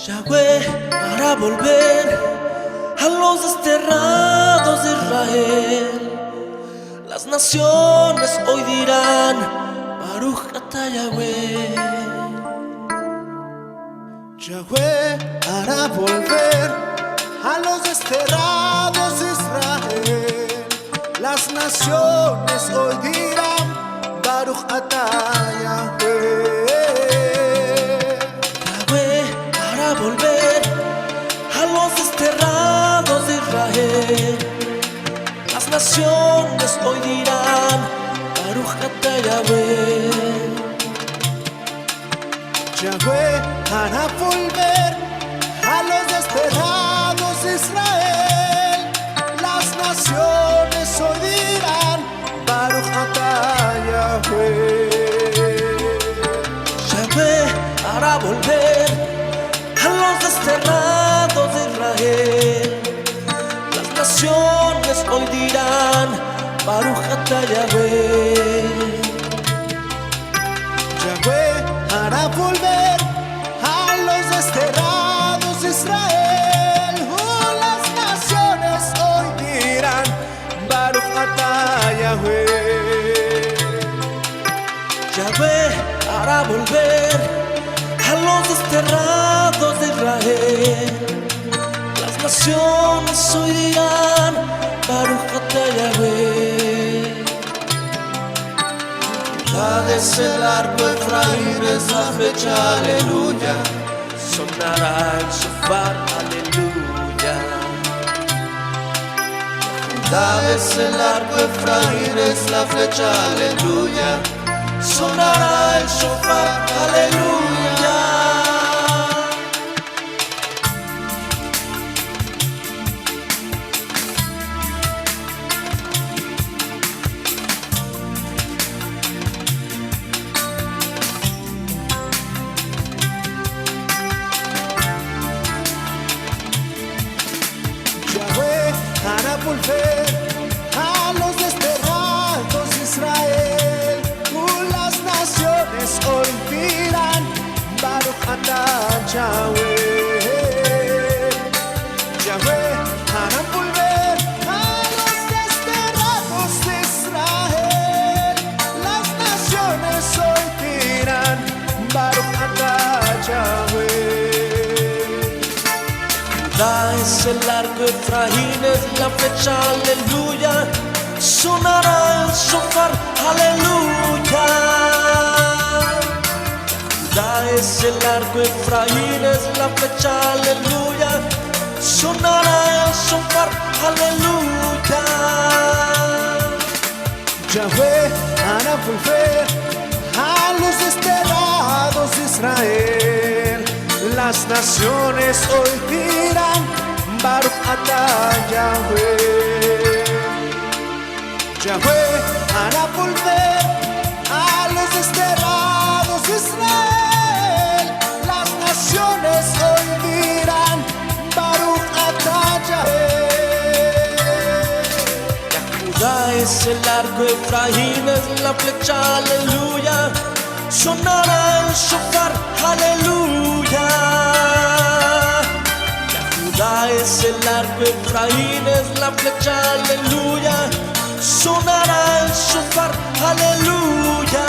Yahweh hará volver a los desterrados de Israel. Las naciones hoy dirán: Baruch atah Yahweh. Yahweh hará volver a los desterrados de Israel. Las naciones hoy dirán: Baruch atah Yahweh. Yahweh hará volver a los desterrados de Israel. Las naciones hoy dirán: Baruch atah Yahweh. Yahweh hará volver a los desterrados de Israel. Las naciones hoy dirán: Baruch atah Yahweh. Yahweh hará volver a los desterrados de Israel. Las naciones hoy dirán: Baruch atah Yahweh. Yahweh hará volver a los desterrados de Israel. Las naciones hoy dirán: Baruch atah Yahweh. Yahweh hará volver a los desterrados de Israel. Las naciones hoy dirán: Baruch atah Yahweh. Desde el arco Efraín es la flecha, aleluya. Sonará el shofar, aleluya. Desde el arco Efraín es la flecha, aleluya. Sonará el shofar, aleluya. Yahweh hará volver a los desterrados de Israel. Las naciones hoy dirán: Baruch atah Yahweh. Yahweh hará volver a los desterrados de Israel. Las naciones hoy dirán: Baruch atah Yahweh. Es el arco Efraín, es la flecha, aleluya. Sonará el shofar, aleluya. Es el arco Efraín, es la flecha, aleluya. Sonará el shofar, aleluya. Yahweh hará volver a los desterrados de Israel. Las naciones hoy dirán: Baruch atah Yahweh. Yahweh hará volver a los desterrados de Israel. Las naciones hoy dirán: Baruch atah Yahweh. Judá es el arco Efraín, es la flecha, aleluya. Sonará el shofar, aleluya. Judá es el arco Efraín, es la flecha, aleluya. Sonará el shofar, aleluya.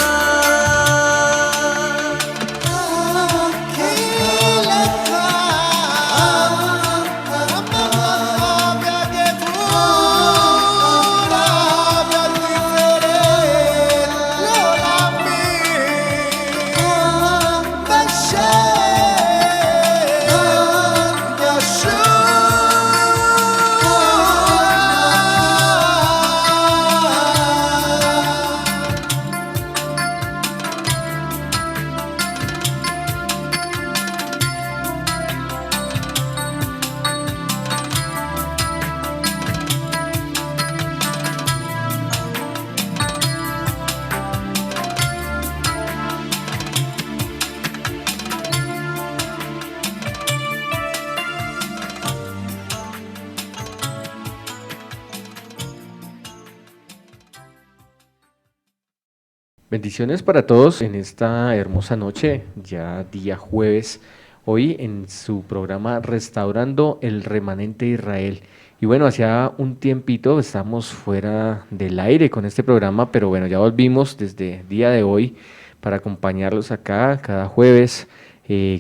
Bendiciones para todos en esta hermosa noche, ya día jueves, hoy en su programa Restaurando el Remanente de Israel. Y bueno, hacía un tiempito estamos fuera del aire con este programa, pero bueno, ya volvimos desde el día de hoy para acompañarlos acá cada jueves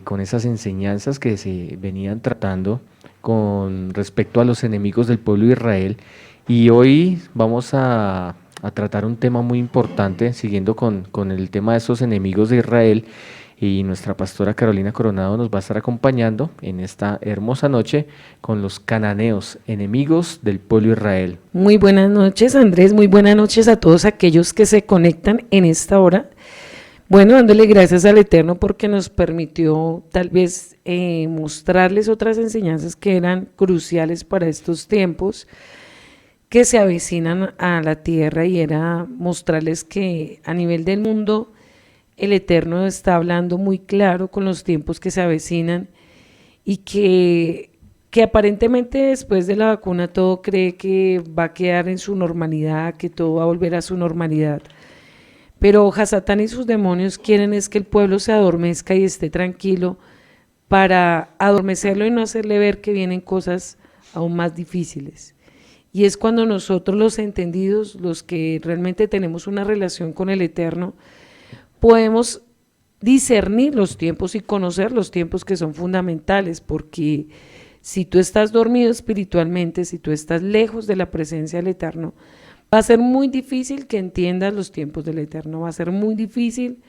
con esas enseñanzas que se venían tratando con respecto a los enemigos del pueblo de Israel. Y hoy vamos a tratar un tema muy importante, siguiendo con el tema de esos enemigos de Israel, y nuestra pastora Carolina Coronado nos va a estar acompañando en esta hermosa noche con los cananeos, enemigos del pueblo de Israel. Muy buenas noches, Andrés, muy buenas noches a todos aquellos que se conectan en esta hora. Bueno, dándole gracias al Eterno porque nos permitió tal vez mostrarles otras enseñanzas que eran cruciales para estos tiempos que se avecinan a la tierra, y era mostrarles que a nivel del mundo el Eterno está hablando muy claro con los tiempos que se avecinan, y que aparentemente después de la vacuna todo cree que va a quedar en su normalidad, que todo va a volver a su normalidad. Pero Satán y sus demonios quieren es que el pueblo se adormezca y esté tranquilo, para adormecerlo y no hacerle ver que vienen cosas aún más difíciles. Y es cuando nosotros, los entendidos, los que realmente tenemos una relación con el Eterno, podemos discernir los tiempos y conocer los tiempos que son fundamentales, porque si tú estás dormido espiritualmente, si tú estás lejos de la presencia del Eterno, va a ser muy difícil que entiendas los tiempos del Eterno, va a ser muy difícil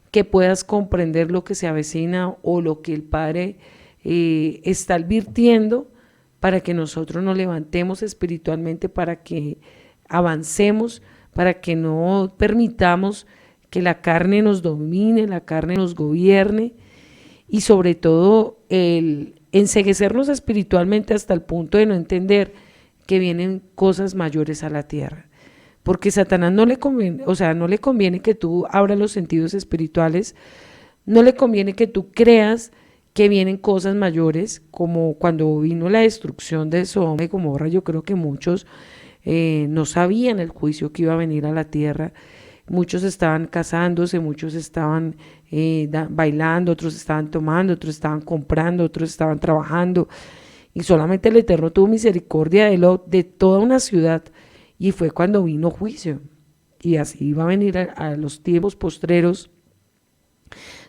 que puedas comprender lo que se avecina o lo que el Padre está advirtiendo, para que nosotros nos levantemos espiritualmente, para que avancemos, para que no permitamos que la carne nos domine, la carne nos gobierne, y sobre todo el enceguecernos espiritualmente hasta el punto de no entender que vienen cosas mayores a la tierra. Porque a Satanás no le conviene, no le conviene que tú abras los sentidos espirituales, no le conviene que tú creas que vienen cosas mayores, como cuando vino la destrucción de Sodoma y Gomorra. Yo creo que muchos no sabían el juicio que iba a venir a la tierra. Muchos estaban casándose, muchos estaban bailando, otros estaban tomando, otros estaban comprando, otros estaban trabajando, y solamente el Eterno tuvo misericordia de toda una ciudad, y fue cuando vino juicio. Y así va a venir a los tiempos postreros,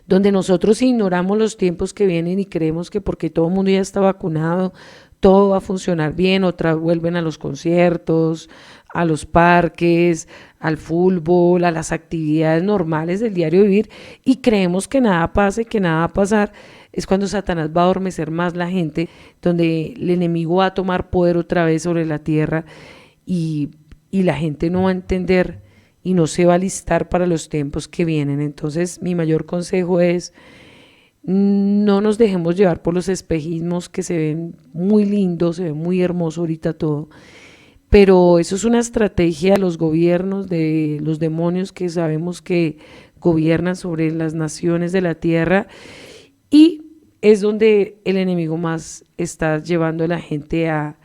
donde nosotros ignoramos los tiempos que vienen y creemos que porque todo el mundo ya está vacunado, todo va a funcionar bien. Otras vuelven a los conciertos, a los parques, al fútbol, a las actividades normales del diario vivir, y creemos que nada pasa y que nada va a pasar. Es cuando Satanás va a adormecer más la gente, donde el enemigo va a tomar poder otra vez sobre la tierra, y la gente no va a entender y no se va a alistar para los tiempos que vienen. Entonces, mi mayor consejo es: no nos dejemos llevar por los espejismos que se ven muy lindos, se ve muy hermoso ahorita todo, pero eso es una estrategia de los gobiernos, de los demonios que sabemos que gobiernan sobre las naciones de la tierra, y es donde el enemigo más está llevando a la gente a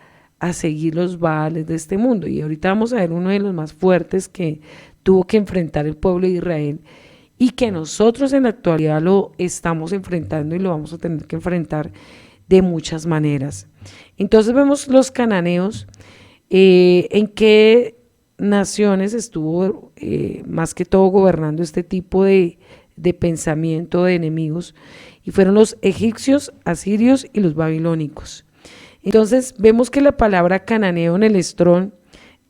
seguir los baales de este mundo. Y ahorita vamos a ver uno de los más fuertes que tuvo que enfrentar el pueblo de Israel, y que nosotros en la actualidad lo estamos enfrentando y lo vamos a tener que enfrentar de muchas maneras. Entonces vemos los cananeos, en qué naciones estuvo más que todo gobernando este tipo de pensamiento de enemigos, y fueron los egipcios, asirios y los babilónicos. Entonces vemos que la palabra cananeo en el Strong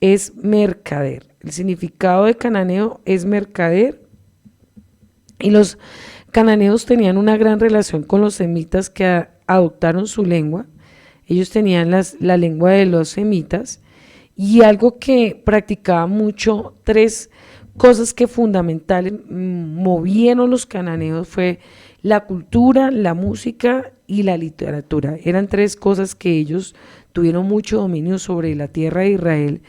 es mercader. El significado de cananeo es mercader, y los cananeos tenían una gran relación con los semitas que adoptaron su lengua. Ellos tenían la lengua de los semitas, y algo que practicaba mucho, tres cosas que fundamentales movieron los cananeos fue la cultura, la música y la literatura. Eran tres cosas que ellos tuvieron mucho dominio sobre la tierra de Israel,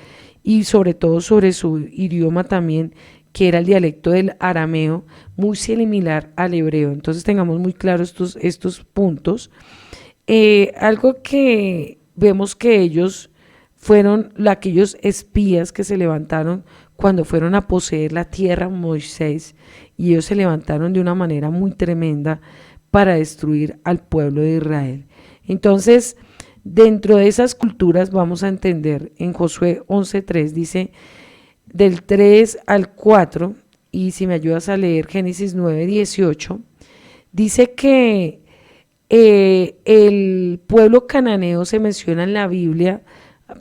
y sobre todo sobre su idioma también, que era el dialecto del arameo, muy similar al hebreo. Entonces tengamos muy claros estos puntos. Algo que vemos que ellos fueron aquellos espías que se levantaron cuando fueron a poseer la tierra Moisés, y ellos se levantaron de una manera muy tremenda para destruir al pueblo de Israel. Entonces, dentro de esas culturas vamos a entender en Josué 11:3, dice del 3 al 4, y si me ayudas a leer Génesis 9:18, dice que el pueblo cananeo se menciona en la Biblia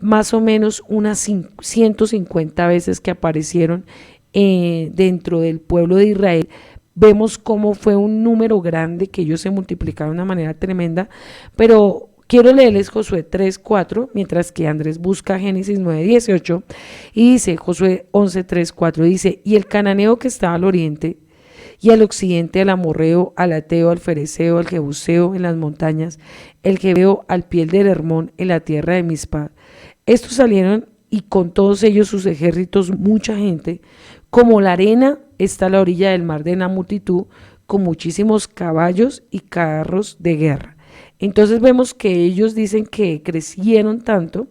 más o menos unas 150 veces que aparecieron dentro del pueblo de Israel. Vemos cómo fue un número grande, que ellos se multiplicaron de una manera tremenda, pero quiero leerles Josué 3:4, mientras que Andrés busca Génesis 9:18, y dice Josué 11:3-4, dice, y el cananeo que estaba al oriente y al occidente, al amorreo, al ateo, al fereceo, al jebuseo en las montañas, el jebeo al pie del Hermón en la tierra de Mizpa. Estos salieron, y con todos ellos sus ejércitos, mucha gente, como la arena está a la orilla del mar de la multitud, con muchísimos caballos y carros de guerra. Entonces vemos que ellos dicen que crecieron tanto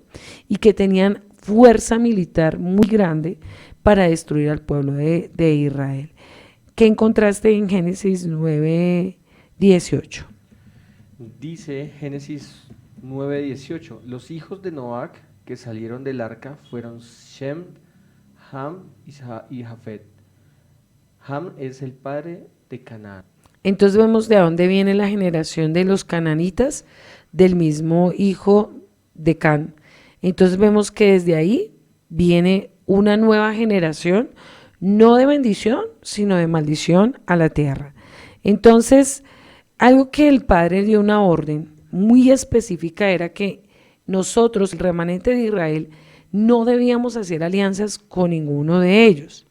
y que tenían fuerza militar muy grande para destruir al pueblo de Israel. ¿Qué encontraste en Génesis 9:18? Dice Génesis 9:18, los hijos de Noach que salieron del arca fueron Shem, Ham y Jafet. Ham es el padre de Canaán. Entonces vemos de dónde viene la generación de los cananitas, del mismo hijo de Can. Entonces vemos que desde ahí viene una nueva generación, no de bendición, sino de maldición a la tierra. Entonces, algo que el Padre dio una orden muy específica era que nosotros, el remanente de Israel, no debíamos hacer alianzas con ninguno de ellos,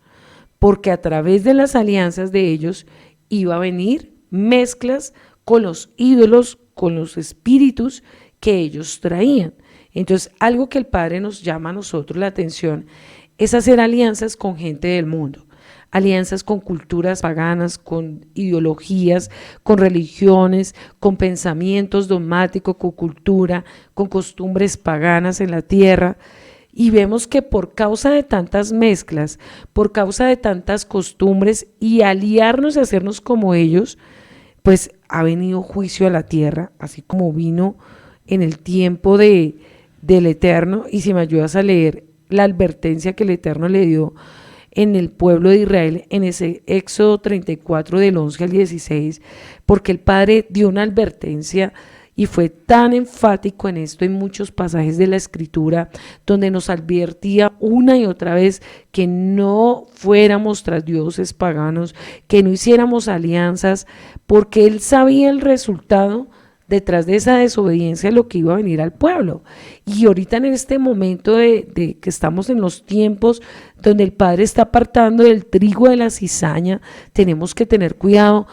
porque a través de las alianzas de ellos iba a venir mezclas con los ídolos, con los espíritus que ellos traían. Entonces, algo que el Padre nos llama a nosotros la atención es hacer alianzas con gente del mundo, alianzas con culturas paganas, con ideologías, con religiones, con pensamientos dogmáticos, con cultura, con costumbres paganas en la tierra. Y vemos que por causa de tantas mezclas, por causa de tantas costumbres y aliarnos y hacernos como ellos, pues ha venido juicio a la tierra, así como vino en el tiempo del Eterno. Y si me ayudas a leer la advertencia que el Eterno le dio en el pueblo de Israel, en ese Éxodo 34 del 11 al 16, porque el Padre dio una advertencia y fue tan enfático en esto en muchos pasajes de la Escritura, donde nos advertía una y otra vez que no fuéramos tras dioses paganos, que no hiciéramos alianzas, porque Él sabía el resultado detrás de esa desobediencia, lo que iba a venir al pueblo. Y ahorita en este momento de que estamos en los tiempos donde el Padre está apartando del trigo de la cizaña, tenemos que tener cuidado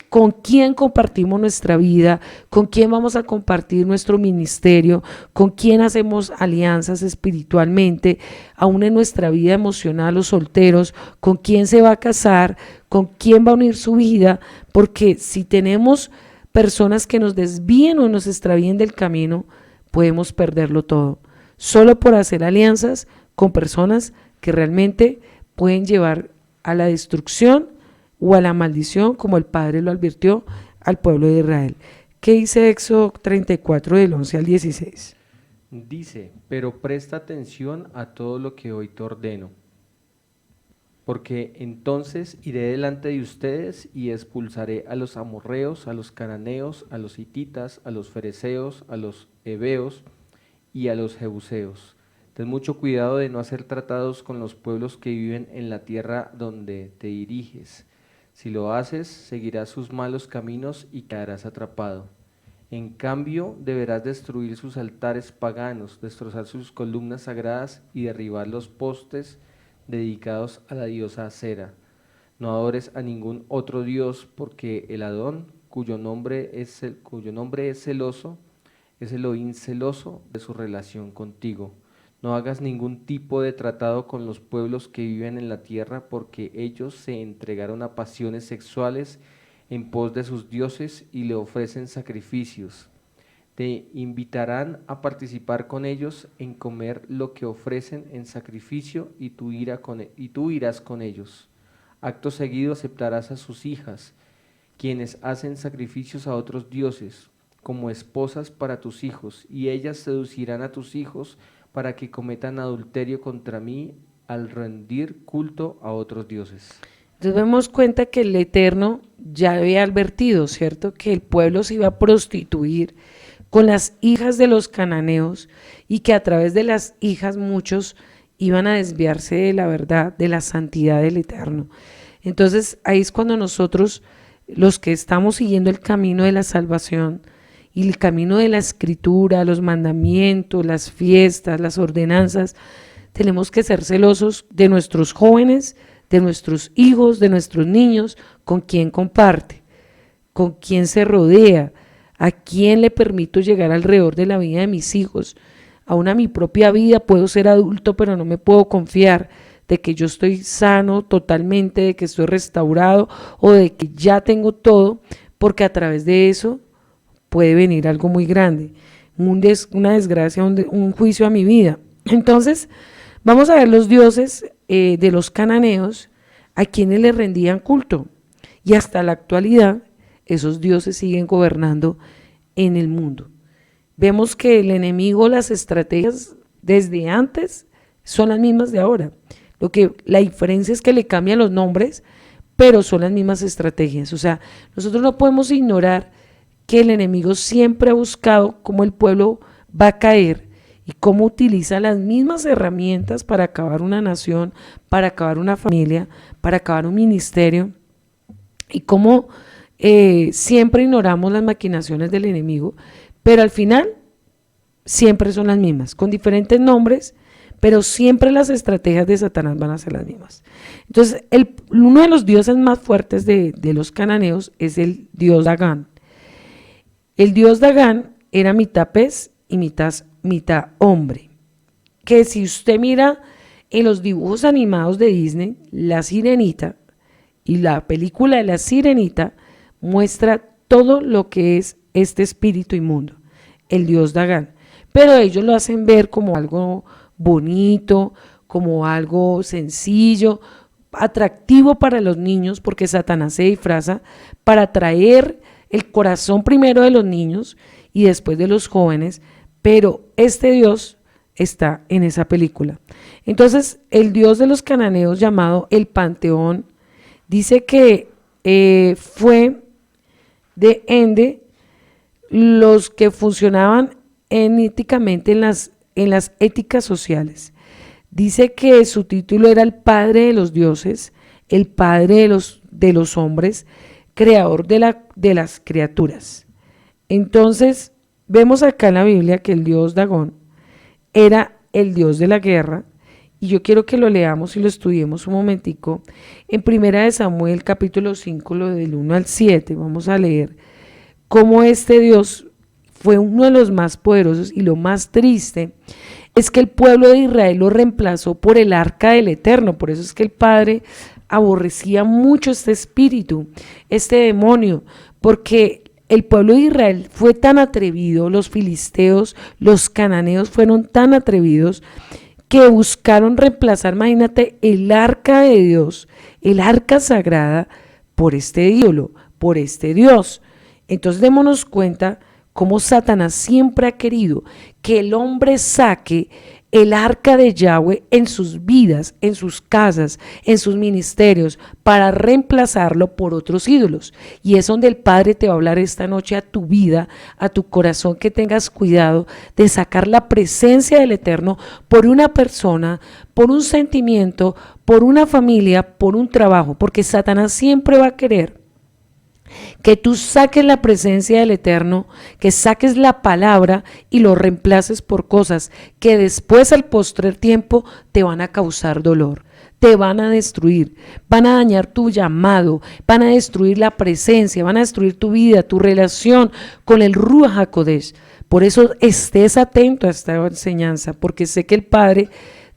con quién compartimos nuestra vida, con quién vamos a compartir nuestro ministerio, con quién hacemos alianzas espiritualmente, aún en nuestra vida emocional, los solteros, con quién se va a casar, con quién va a unir su vida, porque si tenemos personas que nos desvíen o nos extravíen del camino, podemos perderlo todo, solo por hacer alianzas con personas que realmente pueden llevar a la destrucción o a la maldición, como el Padre lo advirtió al pueblo de Israel. ¿Qué dice Éxodo 34 del 11 al 16? Dice, pero presta atención a todo lo que hoy te ordeno, porque entonces iré delante de ustedes y expulsaré a los amorreos, a los cananeos, a los hititas, a los fereceos, a los heveos y a los jebuseos. Ten mucho cuidado de no hacer tratados con los pueblos que viven en la tierra donde te diriges. Si lo haces, seguirás sus malos caminos y quedarás atrapado. En cambio, deberás destruir sus altares paganos, destrozar sus columnas sagradas y derribar los postes dedicados a la diosa Acera. No adores a ningún otro dios, porque el Adón, cuyo nombre es celoso, es Elohim celoso de su relación contigo. No hagas ningún tipo de tratado con los pueblos que viven en la tierra, porque ellos se entregaron a pasiones sexuales en pos de sus dioses y le ofrecen sacrificios. Te invitarán a participar con ellos en comer lo que ofrecen en sacrificio y tú irás con ellos. Acto seguido aceptarás a sus hijas, quienes hacen sacrificios a otros dioses, como esposas para tus hijos, y ellas seducirán a tus hijos para que cometan adulterio contra mí al rendir culto a otros dioses. Entonces vemos cuenta que el Eterno ya había advertido, ¿cierto?, que el pueblo se iba a prostituir con las hijas de los cananeos y que a través de las hijas muchos iban a desviarse de la verdad, de la santidad del Eterno. Entonces ahí es cuando nosotros, los que estamos siguiendo el camino de la salvación y el camino de la escritura, los mandamientos, las fiestas, las ordenanzas, tenemos que ser celosos de nuestros jóvenes, de nuestros hijos, de nuestros niños, con quién comparte, con quién se rodea, a quién le permito llegar alrededor de la vida de mis hijos. Aún a mi propia vida puedo ser adulto, pero no me puedo confiar de que yo estoy sano totalmente, de que estoy restaurado o de que ya tengo todo, porque a través de eso puede venir algo muy grande, una desgracia, un juicio a mi vida. Entonces, vamos a ver los dioses de los cananeos a quienes le rendían culto, y hasta la actualidad esos dioses siguen gobernando en el mundo. Vemos que el enemigo, las estrategias desde antes son las mismas de ahora. La diferencia es que le cambian los nombres, pero son las mismas estrategias. O sea, nosotros no podemos ignorar que el enemigo siempre ha buscado cómo el pueblo va a caer y cómo utiliza las mismas herramientas para acabar una nación, para acabar una familia, para acabar un ministerio, y cómo siempre ignoramos las maquinaciones del enemigo, pero al final siempre son las mismas, con diferentes nombres, pero siempre las estrategias de Satanás van a ser las mismas. Entonces, uno de los dioses más fuertes de los cananeos es el dios Dagán. El dios Dagán era mitad pez y mitad hombre, que si usted mira en los dibujos animados de Disney, La Sirenita y la película de La Sirenita muestra todo lo que es este espíritu inmundo, el dios Dagán, pero ellos lo hacen ver como algo bonito, como algo sencillo, atractivo para los niños, porque Satanás se disfraza para atraer el corazón primero de los niños y después de los jóvenes, pero este Dios está en esa película. Entonces, el dios de los cananeos, llamado el Panteón, dice que fue de Ende los que funcionaban éticamente en las éticas sociales. Dice que su título era el padre de los dioses, el padre de los hombres, creador de las criaturas. Entonces, vemos acá en la Biblia que el dios Dagón era el dios de la guerra, y yo quiero que lo leamos y lo estudiemos un momentico. En 1 Samuel capítulo 5, lo del 1 al 7, vamos a leer cómo este Dios fue uno de los más poderosos, y lo más triste es que el pueblo de Israel lo reemplazó por el arca del Eterno. Por eso es que el Padre aborrecía mucho este espíritu, este demonio, porque el pueblo de Israel fue tan atrevido, los filisteos, los cananeos fueron tan atrevidos que buscaron reemplazar, imagínate, el arca de Dios, el arca sagrada, por este ídolo, por este Dios. Entonces démonos cuenta cómo Satanás siempre ha querido que el hombre saque el arca de Yahweh en sus vidas, en sus casas, en sus ministerios, para reemplazarlo por otros ídolos. Y es donde el Padre te va a hablar esta noche a tu vida, a tu corazón, que tengas cuidado de sacar la presencia del Eterno por una persona, por un sentimiento, por una familia, por un trabajo, porque Satanás siempre va a querer que tú saques la presencia del Eterno, que saques la palabra y lo reemplaces por cosas que después, al postrer tiempo, te van a causar dolor, te van a destruir, van a dañar tu llamado, van a destruir la presencia, van a destruir tu vida, tu relación con el Ruach HaKodesh. Por eso estés atento a esta enseñanza, porque sé que el Padre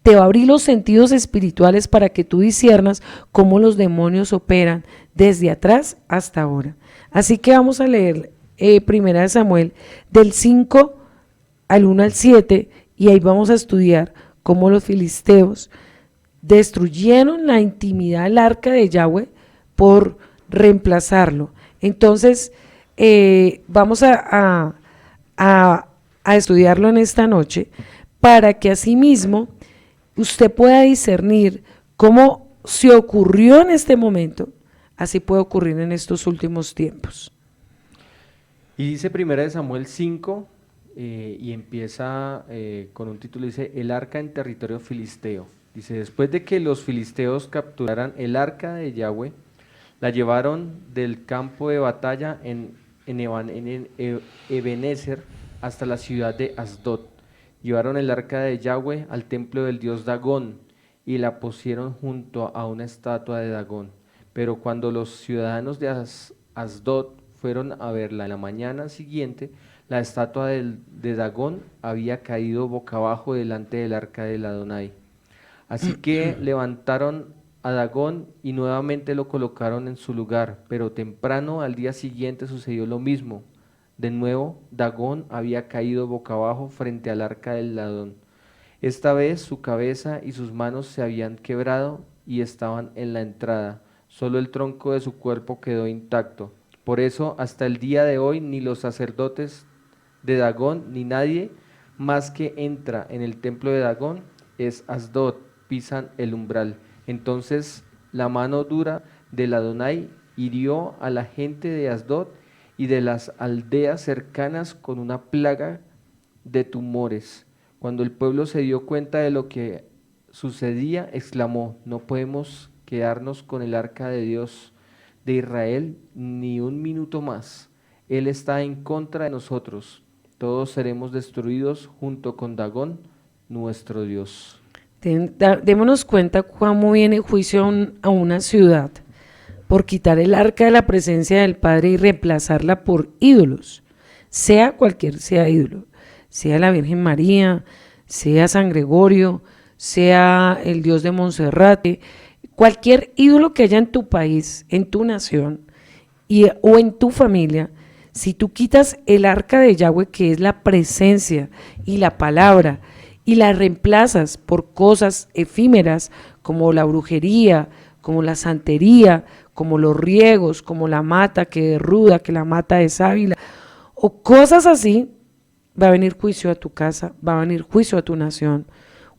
te va a abrir los sentidos espirituales para que tú disciernas cómo los demonios operan desde atrás hasta ahora. Así que vamos a leer Primera de Samuel, del 5 al 1 al 7, y ahí vamos a estudiar cómo los filisteos destruyeron la intimidad del arca de Yahweh por reemplazarlo. Entonces, vamos a estudiarlo en esta noche para que asimismo usted pueda discernir cómo se ocurrió en este momento, así puede ocurrir en estos últimos tiempos. Y dice Primera de Samuel 5, y empieza con un título, dice, el arca en territorio filisteo. Dice, después de que los filisteos capturaran el arca de Yahweh, la llevaron del campo de batalla en Ebenezer hasta la ciudad de Asdod. Llevaron el arca de Yahweh al templo del dios Dagón y la pusieron junto a una estatua de Dagón. Pero cuando los ciudadanos de Asdod fueron a verla en la mañana siguiente, la estatua de Dagón había caído boca abajo delante del arca del Adonai. Así que levantaron a Dagón y nuevamente lo colocaron en su lugar, pero temprano al día siguiente sucedió lo mismo. De nuevo, Dagón había caído boca abajo frente al arca del Adón. Esta vez su cabeza y sus manos se habían quebrado y estaban en la entrada. Solo el tronco de su cuerpo quedó intacto. Por eso, hasta el día de hoy, ni los sacerdotes de Dagón, ni nadie más que entra en el templo de Dagón, es Asdod, pisan el umbral. Entonces la mano dura del Adonai hirió a la gente de Asdod y de las aldeas cercanas con una plaga de tumores. Cuando el pueblo se dio cuenta de lo que sucedía, exclamó, no podemos quedarnos con el arca de Dios de Israel ni un minuto más. Él está en contra de nosotros. Todos seremos destruidos junto con Dagón, nuestro Dios. Démonos cuenta cómo viene el juicio a una ciudad por quitar el arca de la presencia del Padre y reemplazarla por ídolos, sea cualquier sea ídolo, sea la Virgen María, sea San Gregorio, sea el Dios de Monserrate, cualquier ídolo que haya en tu país, en tu nación o en tu familia. Si tú quitas el arca de Yahweh, que es la presencia y la palabra, y la reemplazas por cosas efímeras como la brujería, como la santería, como los riegos, como la mata que de ruda, que la mata de sábila, o cosas así, va a venir juicio a tu casa, va a venir juicio a tu nación,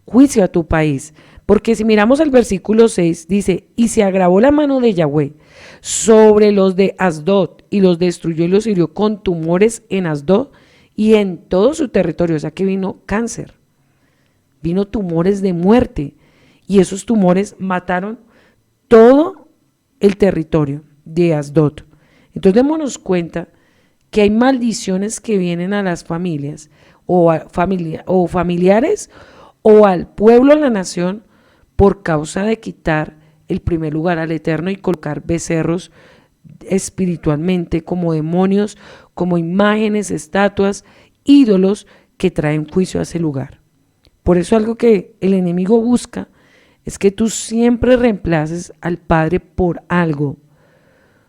juicio a tu país. Porque si miramos el versículo 6, dice, y se agravó la mano de Yahweh sobre los de Asdod, y los destruyó y los hirió con tumores en Asdod y en todo su territorio. O sea que vino cáncer, vino tumores de muerte, y esos tumores mataron todo el territorio de Asdod. Entonces démonos cuenta que hay maldiciones que vienen a las familias o familiares o al pueblo, a la nación, por causa de quitar el primer lugar al Eterno y colocar becerros espiritualmente como demonios, como imágenes, estatuas, ídolos que traen juicio a ese lugar. Por eso algo que el enemigo busca es que tú siempre reemplaces al Padre por algo,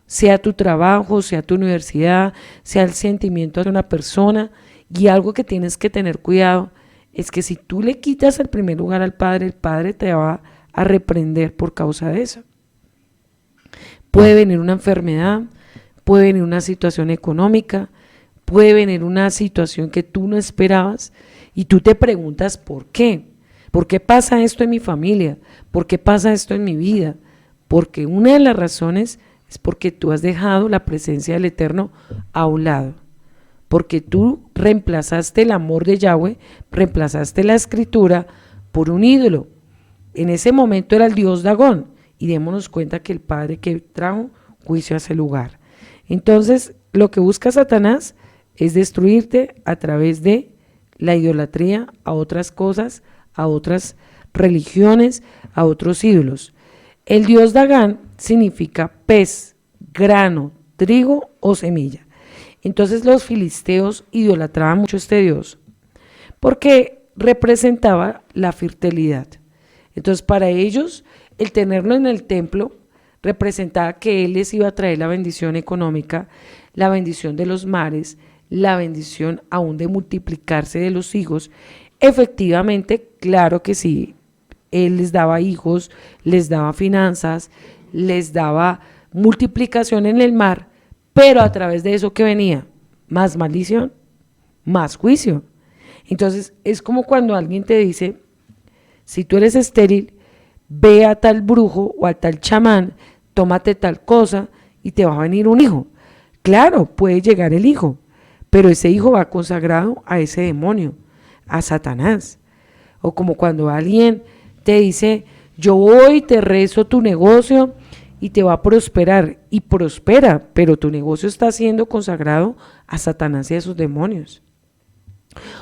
sea tu trabajo, sea tu universidad, sea el sentimiento de una persona. Y algo que tienes que tener cuidado es que si tú le quitas el primer lugar al Padre, el Padre te va a reprender por causa de eso. Puede venir una enfermedad, puede venir una situación económica, puede venir una situación que tú no esperabas y tú te preguntas ¿por qué? ¿Por qué pasa esto en mi familia? ¿Por qué pasa esto en mi vida? Porque una de las razones es porque tú has dejado la presencia del Eterno a un lado. Porque tú reemplazaste el amor de Yahweh, reemplazaste la escritura por un ídolo. En ese momento era el dios Dagón, y démonos cuenta que el Padre que trajo juicio a ese lugar. Entonces, lo que busca Satanás es destruirte a través de la idolatría a otras cosas, a otras religiones, a otros ídolos. El dios Dagán significa pez, grano, trigo o semilla. Entonces los filisteos idolatraban mucho a este dios porque representaba la fertilidad. Entonces para ellos el tenerlo en el templo representaba que él les iba a traer la bendición económica, la bendición de los mares, la bendición aún de multiplicarse de los hijos. Efectivamente, claro que sí, él les daba hijos, les daba finanzas, les daba multiplicación en el mar, pero a través de eso que venía, más maldición, más juicio. Entonces es como cuando alguien te dice, si tú eres estéril, ve a tal brujo o a tal chamán, tómate tal cosa y te va a venir un hijo. Claro, puede llegar el hijo, pero ese hijo va consagrado a ese demonio, a Satanás. O como cuando alguien te dice, yo voy, te rezo tu negocio y te va a prosperar, y prospera, pero tu negocio está siendo consagrado a Satanás y a sus demonios.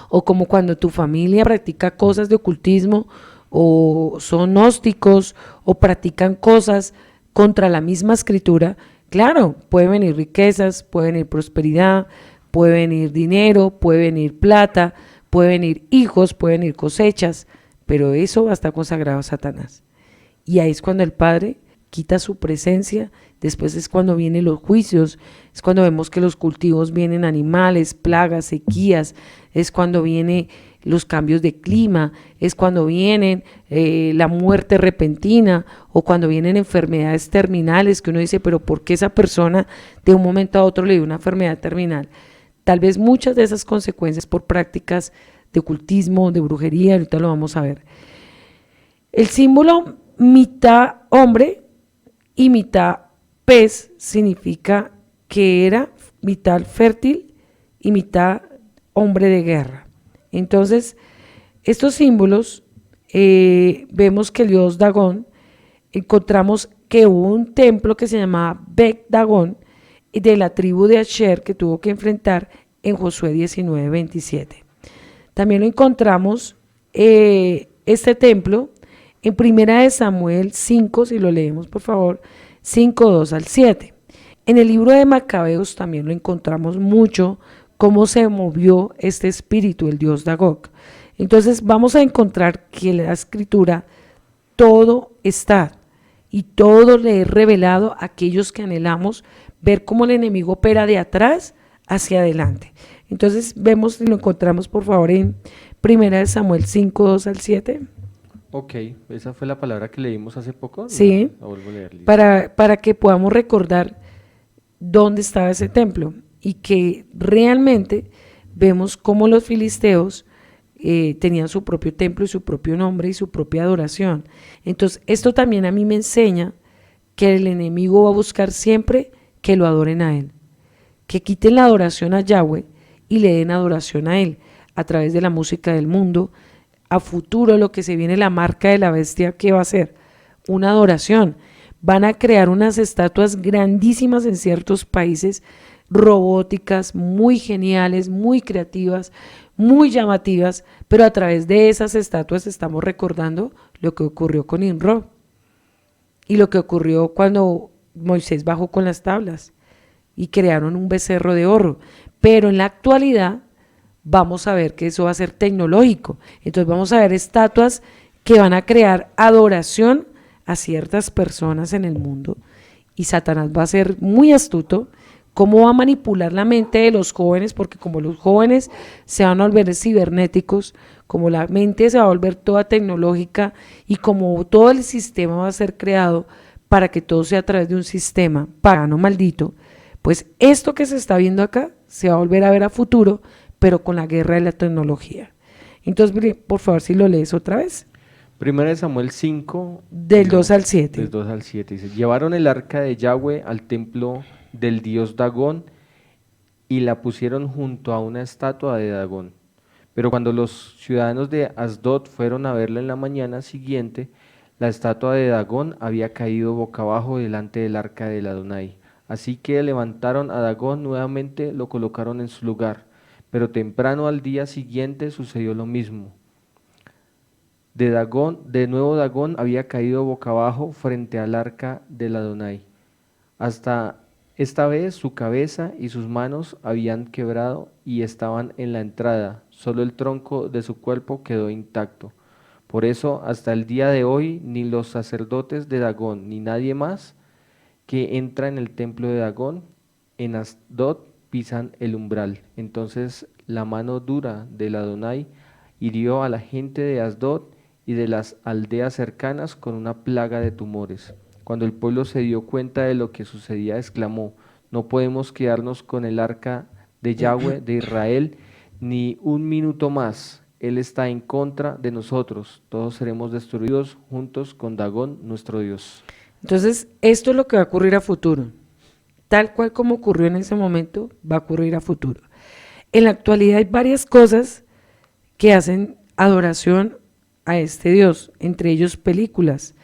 O como cuando tu familia practica cosas de ocultismo, o son gnósticos, o practican cosas contra la misma escritura. Claro, puede venir riquezas, puede venir prosperidad, puede venir dinero, puede venir plata, puede venir hijos, puede venir cosechas, pero eso va a estar consagrado a Satanás. Y ahí es cuando el Padre quita su presencia. Después es cuando vienen los juicios, es cuando vemos que los cultivos vienen animales, plagas, sequías, es cuando vienen los cambios de clima, es cuando vienen la muerte repentina, o cuando vienen enfermedades terminales que uno dice, pero ¿por qué esa persona de un momento a otro le dio una enfermedad terminal? Tal vez muchas de esas consecuencias por prácticas de ocultismo, de brujería, ahorita lo vamos a ver. El símbolo mitad hombre y mitad pez significa que era mitad fértil y mitad hombre de guerra. Entonces, estos símbolos, vemos que el dios Dagón, encontramos que hubo un templo que se llamaba Bet Dagón, de la tribu de Asher, que tuvo que enfrentar en Josué 19:27. También lo encontramos, este templo, en Primera de Samuel 5, si lo leemos por favor, 5:2-7. En el libro de Macabeos también lo encontramos mucho, cómo se movió este espíritu, el dios Dagón. Entonces vamos a encontrar que en la escritura todo está, y todo le es revelado a aquellos que anhelamos ver cómo el enemigo opera de atrás hacia adelante. Entonces vemos y lo encontramos por favor en Primera de Samuel 5:2-7. Ok, esa fue la palabra que leímos hace poco. Sí, la vuelvo a leer, listo. para que podamos recordar dónde estaba ese templo, y que realmente vemos cómo los filisteos tenían su propio templo y su propio nombre y su propia adoración. Entonces esto también a mí me enseña que el enemigo va a buscar siempre que lo adoren a él, que quiten la adoración a Yahweh y le den adoración a él a través de la música del mundo. A futuro lo que se viene, la marca de la bestia, ¿qué va a ser? Una adoración. Van a crear unas estatuas grandísimas en ciertos países, robóticas, muy geniales, muy creativas, muy llamativas, pero a través de esas estatuas estamos recordando lo que ocurrió con Nimrod y lo que ocurrió cuando Moisés bajó con las tablas y crearon un becerro de oro. Pero en la actualidad vamos a ver que eso va a ser tecnológico. Entonces vamos a ver estatuas que van a crear adoración a ciertas personas en el mundo, y Satanás va a ser muy astuto. ¿Cómo va a manipular la mente de los jóvenes? Porque como los jóvenes se van a volver cibernéticos, como la mente se va a volver toda tecnológica, y como todo el sistema va a ser creado para que todo sea a través de un sistema pagano maldito, pues esto que se está viendo acá se va a volver a ver a futuro, pero con la guerra de la tecnología. Entonces, por favor, si lo lees otra vez. Primera de Samuel 5, Del 2-7. Del 2-7 dice, llevaron el arca de Yahweh al templo del dios Dagón y la pusieron junto a una estatua de Dagón. Pero cuando los ciudadanos de Asdod fueron a verla en la mañana siguiente, la estatua de Dagón había caído boca abajo delante del arca del Adonai. Así que levantaron a Dagón nuevamente, lo colocaron en su lugar. Pero temprano al día siguiente sucedió lo mismo. De nuevo Dagón había caído boca abajo frente al arca del Adonai. Hasta esta vez su cabeza y sus manos habían quebrado y estaban en la entrada, solo el tronco de su cuerpo quedó intacto. Por eso hasta el día de hoy ni los sacerdotes de Dagón ni nadie más que entra en el templo de Dagón en Asdod pisan el umbral. Entonces la mano dura del Adonai hirió a la gente de Asdod y de las aldeas cercanas con una plaga de tumores. Cuando el pueblo se dio cuenta de lo que sucedía, exclamó: no podemos quedarnos con el arca de Yahweh de Israel ni un minuto más. Él está en contra de nosotros. Todos seremos destruidos juntos con Dagón, nuestro Dios. Entonces, esto es lo que va a ocurrir a futuro. Tal cual como ocurrió en ese momento, va a ocurrir a futuro. En la actualidad hay varias cosas que hacen adoración a este Dios, entre ellos películas.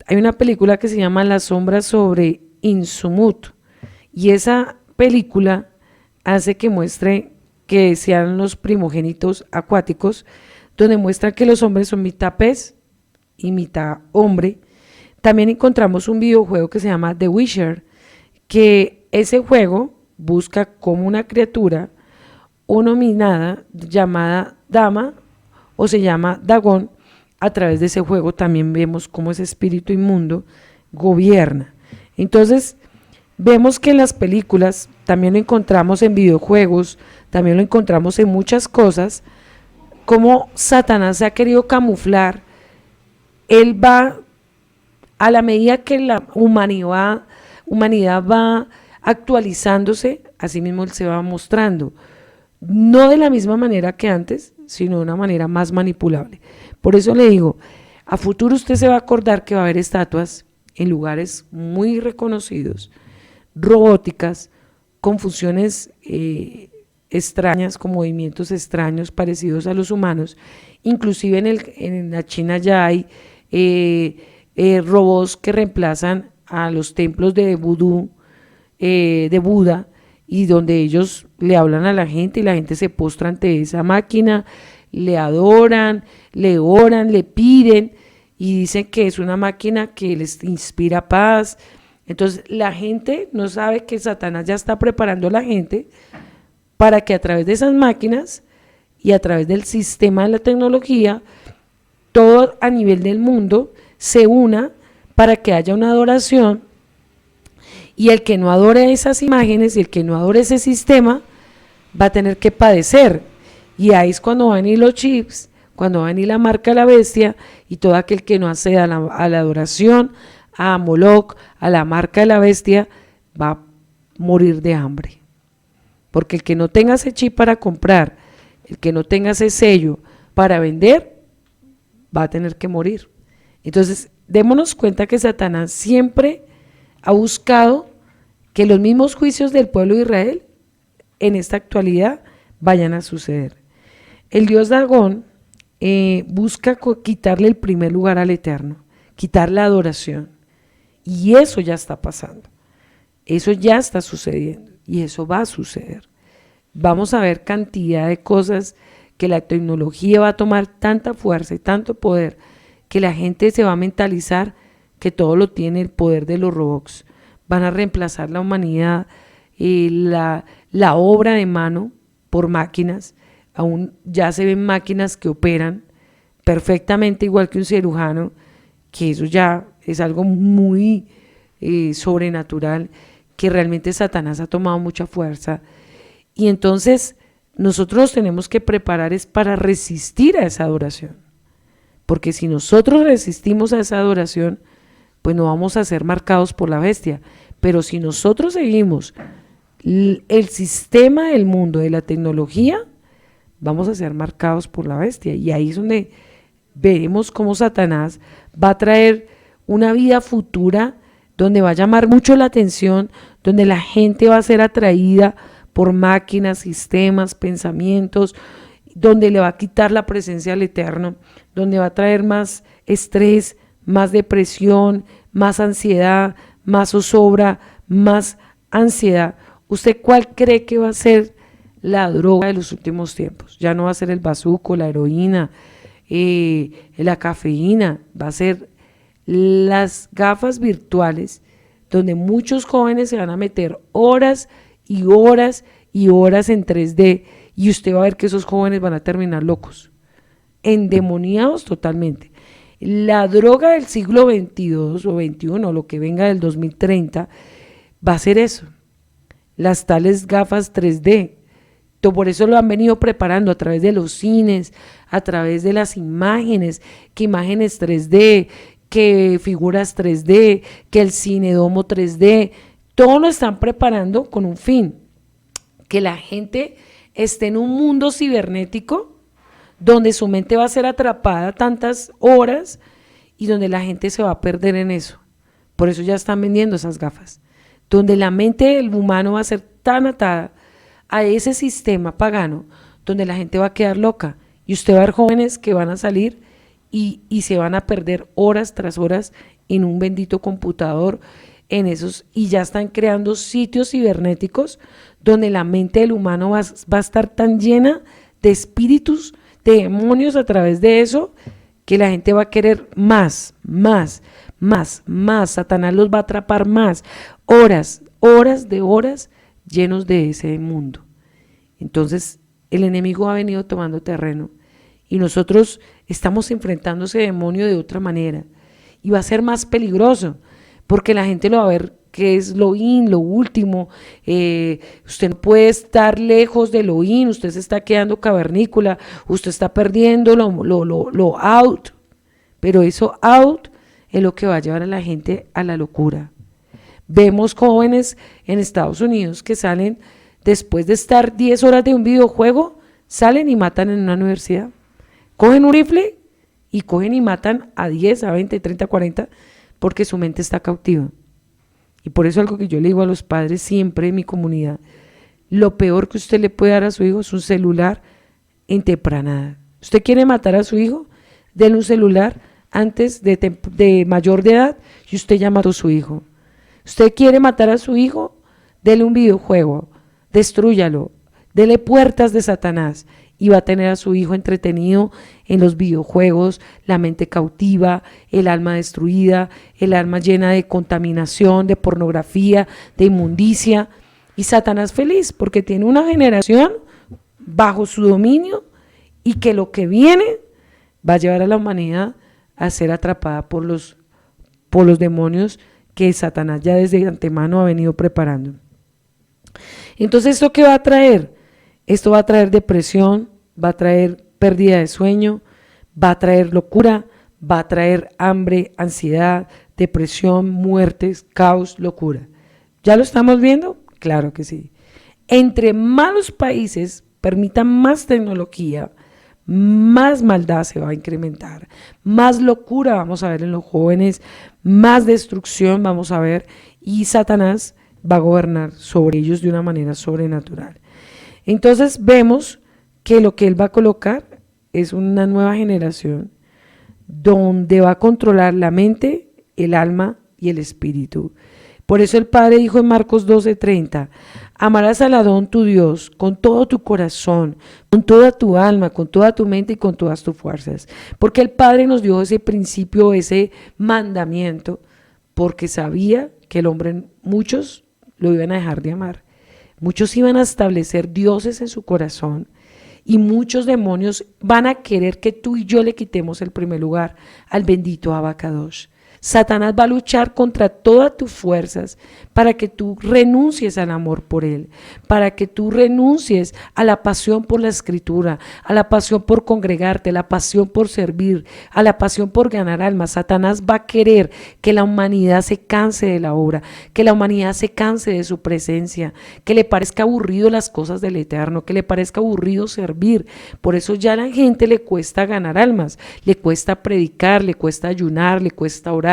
Hay una película que se llama La sombra sobre Insumut, y esa película hace que muestre que sean los primogénitos acuáticos, donde muestra que los hombres son mitad pez y mitad hombre. También encontramos un videojuego que se llama The Witcher, que ese juego busca como una criatura o nominada llamada Dama, o se llama Dagón. A través de ese juego también vemos cómo ese espíritu inmundo gobierna. Entonces, vemos que en las películas, también lo encontramos en videojuegos, también lo encontramos en muchas cosas, como Satanás se ha querido camuflar. Él va, a la medida que la humanidad va actualizándose, así mismo él se va mostrando, no de la misma manera que antes, sino de una manera más manipulable. Por eso le digo, a futuro usted se va a acordar que va a haber estatuas en lugares muy reconocidos, robóticas, con funciones extrañas, con movimientos extraños parecidos a los humanos. Inclusive en la China ya hay robots que reemplazan a los templos de vudú, de Buda, y donde ellos le hablan a la gente y la gente se postra ante esa máquina, le adoran, le oran, le piden y dicen que es una máquina que les inspira paz. Entonces la gente no sabe que Satanás ya está preparando a la gente para que a través de esas máquinas y a través del sistema de la tecnología, todo a nivel del mundo se una para que haya una adoración, y el que no adore esas imágenes y el que no adore ese sistema va a tener que padecer. Y ahí es cuando van a ir los chips, cuando va a venir la marca de la bestia, y todo aquel que no acceda a la adoración, a Moloch, a la marca de la bestia, va a morir de hambre. Porque el que no tenga ese chip para comprar, el que no tenga ese sello para vender, va a tener que morir. Entonces, démonos cuenta que Satanás siempre ha buscado que los mismos juicios del pueblo de Israel en esta actualidad vayan a suceder. El dios Dagón busca quitarle el primer lugar al Eterno, quitar la adoración, y eso ya está pasando, eso ya está sucediendo y eso va a suceder. Vamos a ver cantidad de cosas que la tecnología va a tomar tanta fuerza y tanto poder que la gente se va a mentalizar que todo lo tiene el poder de los robots. Van a reemplazar la humanidad, la obra de mano por máquinas. Aún ya se ven máquinas que operan perfectamente igual que un cirujano, que eso ya es algo muy sobrenatural, que realmente Satanás ha tomado mucha fuerza. Y entonces nosotros nos tenemos que preparar es para resistir a esa adoración, porque si nosotros resistimos a esa adoración, pues no vamos a ser marcados por la bestia. Pero si nosotros seguimos el sistema del mundo, de la tecnología, vamos a ser marcados por la bestia. Y ahí es donde veremos cómo Satanás va a traer una vida futura donde va a llamar mucho la atención, donde la gente va a ser atraída por máquinas, sistemas, pensamientos, donde le va a quitar la presencia al Eterno, donde va a traer más estrés, más depresión, más ansiedad, más zozobra, más ansiedad. ¿Usted cuál cree que va a ser la droga de los últimos tiempos? Ya no va a ser el bazuco, la heroína, la cafeína, va a ser las gafas virtuales, donde muchos jóvenes se van a meter horas y horas y horas en 3D, y usted va a ver que esos jóvenes van a terminar locos, endemoniados totalmente. La droga del siglo 22 o 21, lo que venga del 2030, va a ser eso. las tales gafas 3D. Por eso lo han venido preparando a través de los cines, a través de las imágenes, que imágenes 3D, que figuras 3D, que el cinedomo 3D, todo lo están preparando con un fin, que la gente esté en un mundo cibernético donde su mente va a ser atrapada tantas horas y donde la gente se va a perder en eso. Por eso ya están vendiendo esas gafas, donde la mente del humano va a ser tan atada a ese sistema pagano, donde la gente va a quedar loca y usted va a ver jóvenes que van a salir y se van a perder horas tras horas en un bendito computador, en esos, y ya están creando sitios cibernéticos donde la mente del humano va a estar tan llena de espíritus, de demonios a través de eso, que la gente va a querer más, Satanás los va a atrapar más, horas llenos de ese mundo. Entonces el enemigo ha venido tomando terreno y nosotros estamos enfrentando ese demonio de otra manera y va a ser más peligroso porque la gente lo va a ver que es lo último. Usted no puede estar lejos de lo usted se está quedando cavernícola, usted está perdiendo lo out, pero eso out es lo que va a llevar a la gente a la locura. Vemos jóvenes en Estados Unidos que salen, después de estar 10 horas de un videojuego, salen y matan en una universidad. Cogen un rifle y cogen y matan a 10, a 20, 30, 40, porque su mente está cautiva. Y por eso algo que yo le digo a los padres siempre en mi comunidad, lo peor que usted le puede dar a su hijo es un celular en temprana edad. ¿Usted quiere matar a su hijo? Denle un celular antes de mayor de edad y usted ya mató a su hijo. ¿Usted quiere matar a su hijo? Dele un videojuego, destrúyalo, dele puertas de Satanás y va a tener a su hijo entretenido en los videojuegos, la mente cautiva, el alma destruida, el alma llena de contaminación, de pornografía, de inmundicia, y Satanás feliz porque tiene una generación bajo su dominio y que lo que viene va a llevar a la humanidad a ser atrapada por los demonios que Satanás ya desde antemano ha venido preparando. Entonces, ¿esto qué va a traer? Esto va a traer depresión, va a traer pérdida de sueño, va a traer locura, va a traer hambre, ansiedad, depresión, muertes, caos, locura. ¿Ya lo estamos viendo? Claro que sí. Entre más los países permitan más tecnología, más maldad se va a incrementar, más locura vamos a ver en los jóvenes, más destrucción vamos a ver y Satanás va a gobernar sobre ellos de una manera sobrenatural. Entonces vemos que lo que él va a colocar es una nueva generación donde va a controlar la mente, el alma y el espíritu. Por eso el Padre dijo en Marcos 12:30, amarás al Adón tu Dios con todo tu corazón, con toda tu alma, con toda tu mente y con todas tus fuerzas. Porque el Padre nos dio ese principio, ese mandamiento, porque sabía que el hombre, muchos lo iban a dejar de amar. Muchos iban a establecer dioses en su corazón y muchos demonios van a querer que tú y yo le quitemos el primer lugar al bendito Abacadosh. Satanás va a luchar contra todas tus fuerzas para que tú renuncies al amor por él, para que tú renuncies a la pasión por la escritura, a la pasión por congregarte, a la pasión por servir, a la pasión por ganar almas. Satanás va a querer que la humanidad se canse de la obra, que la humanidad se canse de su presencia, que le parezca aburrido las cosas del Eterno, que le parezca aburrido servir. Por eso ya a la gente le cuesta ganar almas, le cuesta predicar, le cuesta ayunar, le cuesta orar,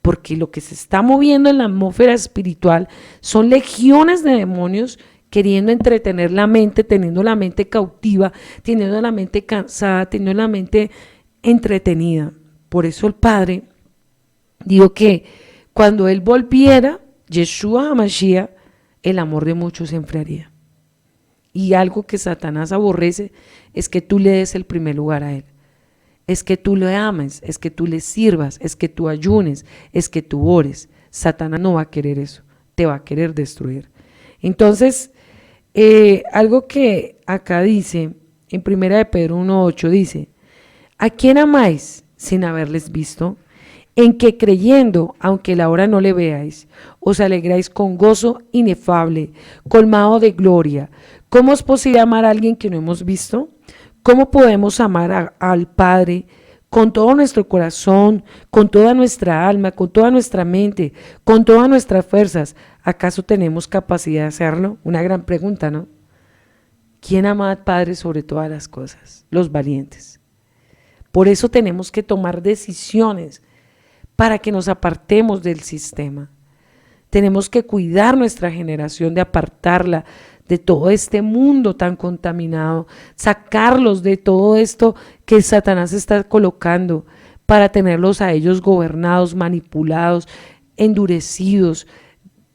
porque lo que se está moviendo en la atmósfera espiritual son legiones de demonios queriendo entretener la mente, teniendo la mente cautiva, teniendo la mente cansada, teniendo la mente entretenida. Por eso el Padre dijo que cuando Él volviera, Yeshua HaMashiach, el amor de muchos se enfriaría. Y algo que Satanás aborrece es que tú le des el primer lugar a Él. Es que tú le ames, es que tú le sirvas, es que tú ayunes, es que tú ores. Satanás no va a querer eso, te va a querer destruir. Entonces, algo que acá dice, en 1 de Pedro 1:8 dice, ¿a quién amáis sin haberles visto? en que creyendo, aunque la hora no le veáis, os alegráis con gozo inefable, colmado de gloria. ¿Cómo es posible amar a alguien que no hemos visto? ¿Cómo podemos amar al Padre con todo nuestro corazón, con toda nuestra alma, con toda nuestra mente, con todas nuestras fuerzas? ¿Acaso tenemos capacidad de hacerlo? Una gran pregunta, ¿no? ¿Quién ama al Padre sobre todas las cosas? Los valientes. Por eso tenemos que tomar decisiones para que nos apartemos del sistema. Tenemos que cuidar nuestra generación de apartarla de todo este mundo tan contaminado, sacarlos de todo esto que Satanás está colocando para tenerlos a ellos gobernados, manipulados, endurecidos,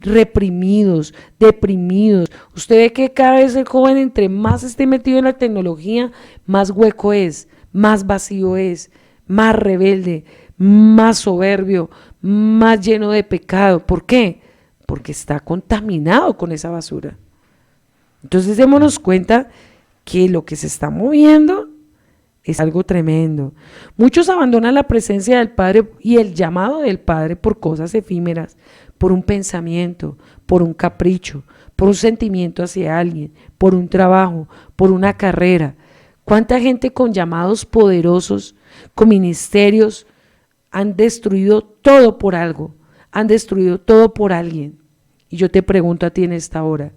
reprimidos, deprimidos. Usted ve que cada vez el joven, entre más esté metido en la tecnología, más hueco es, más vacío es, más rebelde, más soberbio, más lleno de pecado. ¿Por qué? Porque está contaminado con esa basura. Entonces démonos cuenta que lo que se está moviendo es algo tremendo. Muchos abandonan la presencia del Padre y el llamado del Padre por cosas efímeras, por un pensamiento, por un capricho, por un sentimiento hacia alguien, por un trabajo, por una carrera. ¿Cuánta gente con llamados poderosos, con ministerios, han destruido todo por algo? Han destruido todo por alguien. Y yo te pregunto a ti en esta hora,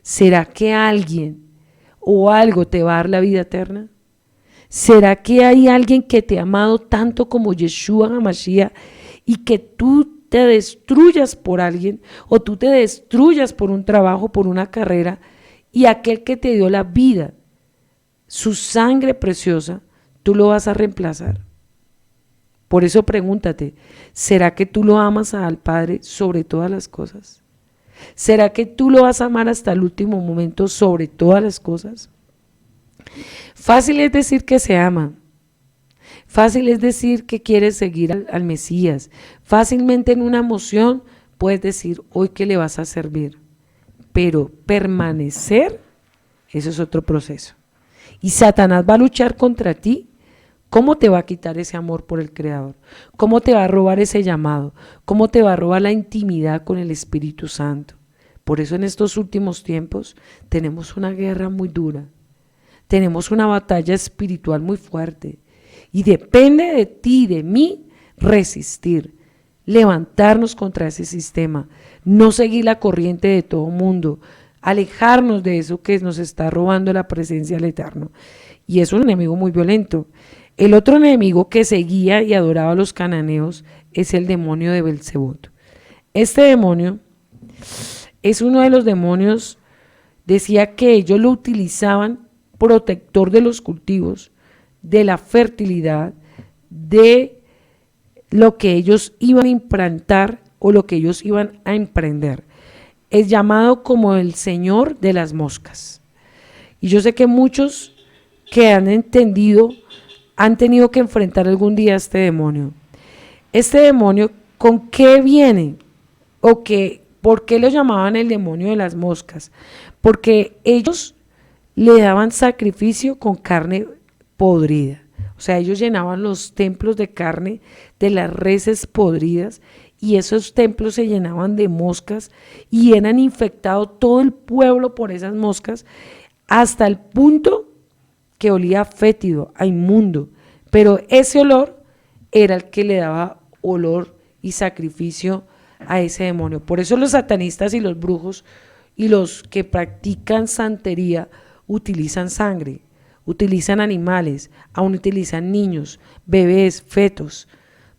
¿será que alguien o algo te va a dar la vida eterna? ¿Será que hay alguien que te ha amado tanto como Yeshua HaMashiach y que tú te destruyas por alguien o tú te destruyas por un trabajo, por una carrera, y aquel que te dio la vida, su sangre preciosa, tú lo vas a reemplazar? Por eso pregúntate, ¿será que tú lo amas al Padre sobre todas las cosas? ¿Será que tú lo vas a amar hasta el último momento sobre todas las cosas? Fácil es decir que se ama. Fácil es decir que quieres seguir al Mesías. Fácilmente en una emoción puedes decir hoy que le vas a servir. Pero permanecer, eso es otro proceso. Y Satanás va a luchar contra ti. ¿Cómo te va a quitar ese amor por el Creador? ¿Cómo te va a robar ese llamado? ¿Cómo te va a robar la intimidad con el Espíritu Santo? Por eso en estos últimos tiempos tenemos una guerra muy dura. Tenemos una batalla espiritual muy fuerte. Y depende de ti, de mí, resistir, levantarnos contra ese sistema, no seguir la corriente de todo mundo, alejarnos de eso que nos está robando la presencia del Eterno. Y es un enemigo muy violento. El otro enemigo que seguía y adoraba a los cananeos es el demonio de Belzebut. Este demonio es uno de los demonios, decía que ellos lo utilizaban protector de los cultivos, de la fertilidad, de lo que ellos iban a implantar o lo que ellos iban a emprender. Es llamado como el señor de las moscas. Y yo sé que muchos que han entendido han tenido que enfrentar algún día a este demonio. Este demonio, ¿con qué viene? ¿O qué? ¿Por qué lo llamaban el demonio de las moscas? Porque ellos le daban sacrificio con carne podrida. O sea, ellos llenaban los templos de carne de las reses podridas y esos templos se llenaban de moscas y eran infectado todo el pueblo por esas moscas hasta el punto que olía fétido, a inmundo, pero ese olor era el que le daba olor y sacrificio a ese demonio. Por eso los satanistas y los brujos y los que practican santería utilizan sangre, utilizan animales, aún utilizan niños, bebés, fetos,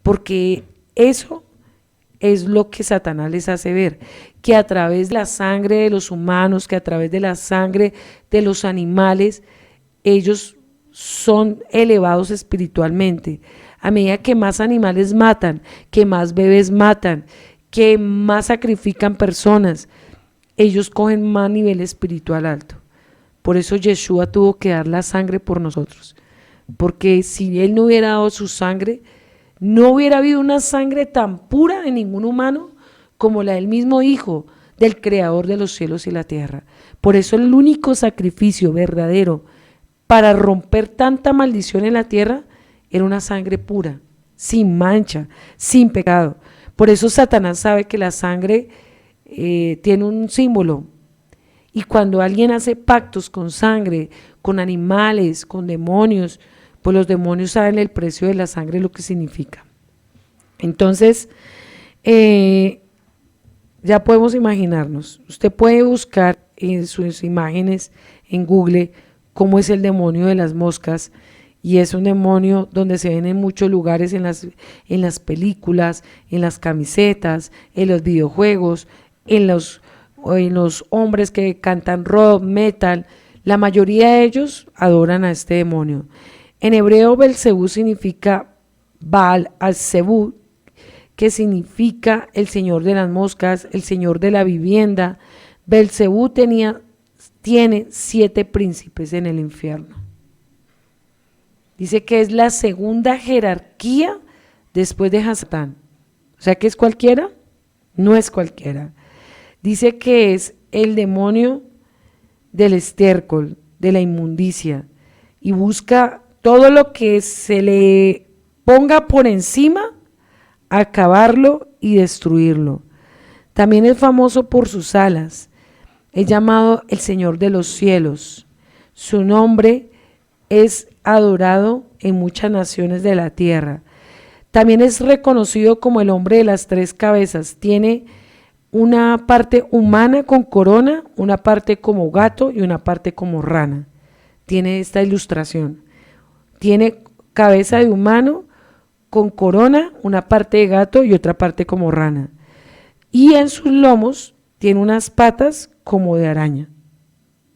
porque eso es lo que Satanás les hace ver, que a través de la sangre de los humanos, que a través de la sangre de los animales, ellos son elevados espiritualmente. A medida que más animales matan, que más bebés matan, que más sacrifican personas, ellos cogen más nivel espiritual alto. Por eso Yeshua tuvo que dar la sangre por nosotros, porque si Él no hubiera dado su sangre, no hubiera habido una sangre tan pura de ningún humano como la del mismo Hijo del Creador de los cielos y la tierra. Por eso el único sacrificio verdadero para romper tanta maldición en la tierra era una sangre pura, sin mancha, sin pecado. Por eso Satanás sabe que la sangre tiene un símbolo. Y cuando alguien hace pactos con sangre, con animales, con demonios, pues los demonios saben el precio de la sangre, lo que significa. Entonces, ya podemos imaginarnos. Usted puede buscar en sus imágenes en Google cómo es el demonio de las moscas, y es un demonio donde se ven en muchos lugares, en las películas, en las camisetas, en los videojuegos, en los hombres que cantan rock, metal. La mayoría de ellos adoran a este demonio. En hebreo, Belcebú significa Baal al-Zebú, que significa el señor de las moscas, el señor de la vivienda. Belcebú tiene 7 príncipes en el infierno. Dice que es la segunda jerarquía después de Satán. O sea, ¿que es cualquiera? No es cualquiera. Dice que es el demonio del estiércol, de la inmundicia, y busca todo lo que se le ponga por encima, acabarlo y destruirlo. También es famoso por sus alas. Es llamado el Señor de los cielos. Su nombre es adorado en muchas naciones de la tierra. También es reconocido como el hombre de las 3 cabezas. Tiene una parte humana con corona, una parte como gato y una parte como rana. Tiene esta ilustración. Tiene cabeza de humano con corona, una parte de gato y otra parte como rana. Y en sus lomos tiene unas patas como de araña.